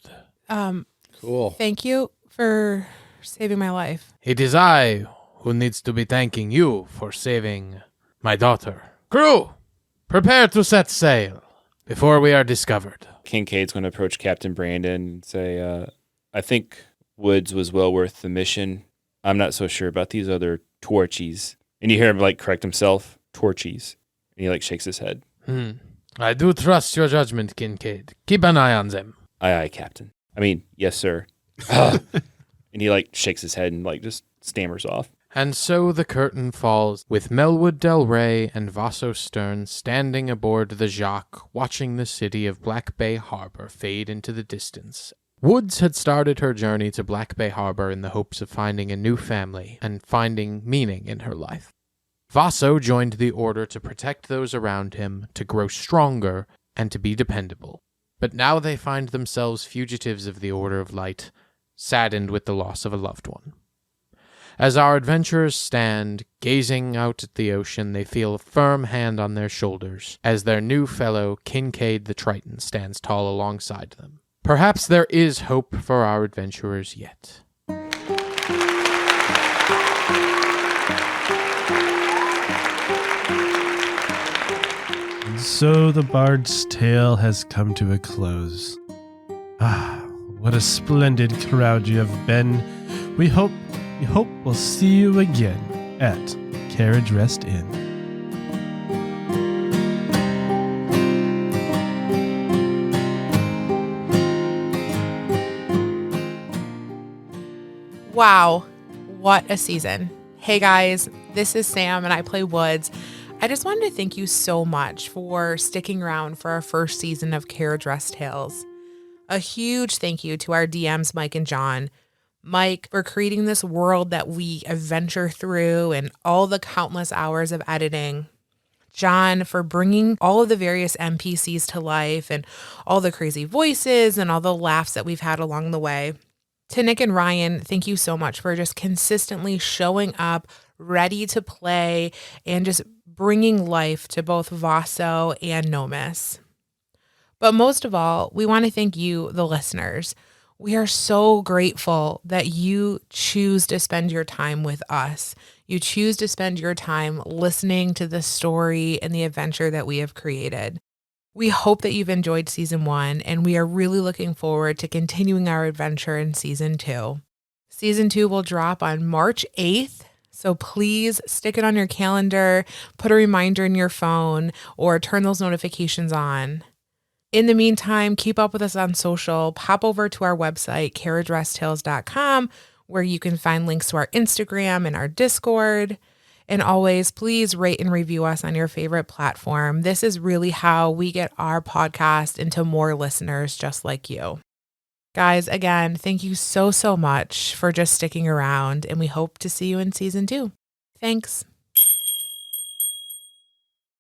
Cool. Thank you for saving my life. It is I who needs to be thanking you for saving my daughter. Crew, prepare to set sail before we are discovered. Kincaid's going to approach Captain Brandon and say, I think Woods was well worth the mission. I'm not so sure about these other Torchies. And you hear him like correct himself, Torchies. And he like shakes his head. I do trust your judgment, Kincaid. Keep an eye on them. Aye, aye, Captain. I mean, yes, sir. And he like shakes his head and like just stammers off. And so the curtain falls, with Melwood Del Rey and Vaso Stern standing aboard the Jacques, watching the city of Black Bay Harbor fade into the distance. Woods had started her journey to Black Bay Harbor in the hopes of finding a new family and finding meaning in her life. Vaso joined the order to protect those around him, to grow stronger, and to be dependable. But now they find themselves fugitives of the Order of Light, saddened with the loss of a loved one. As our adventurers stand, gazing out at the ocean, they feel a firm hand on their shoulders as their new fellow, Kincaid the Triton, stands tall alongside them. Perhaps there is hope for our adventurers yet. And so the bard's tale has come to a close. Ah, what a splendid crowd you have been. We hope we'll see you again at Carriage Rest Inn. Wow, what a season. Hey guys, this is Sam and I play Woods. I just wanted to thank you so much for sticking around for our first season of Carriage Rest Tales. A huge thank you to our DMs, Mike and John. Mike, for creating this world that we adventure through and all the countless hours of editing. John, for bringing all of the various NPCs to life and all the crazy voices and all the laughs that we've had along the way. To Nick and Ryan, thank you so much for just consistently showing up, ready to play, and just bringing life to both Vaso and Nomis. But most of all, we want to thank you, the listeners. We are so grateful that you choose to spend your time with us. You choose to spend your time listening to the story and the adventure that we have created. We hope that you've enjoyed season 1, and we are really looking forward to continuing our adventure in season 2. Season 2 will drop on March 8th, so please stick it on your calendar, put a reminder in your phone, or turn those notifications on. In the meantime, keep up with us on social. Pop over to our website, carriageresttales.com, where you can find links to our Instagram and our Discord. And always, please rate and review us on your favorite platform. This is really how we get our podcast into more listeners just like you. Guys, again, thank you so much for just sticking around, and we hope to see you in season 2. Thanks.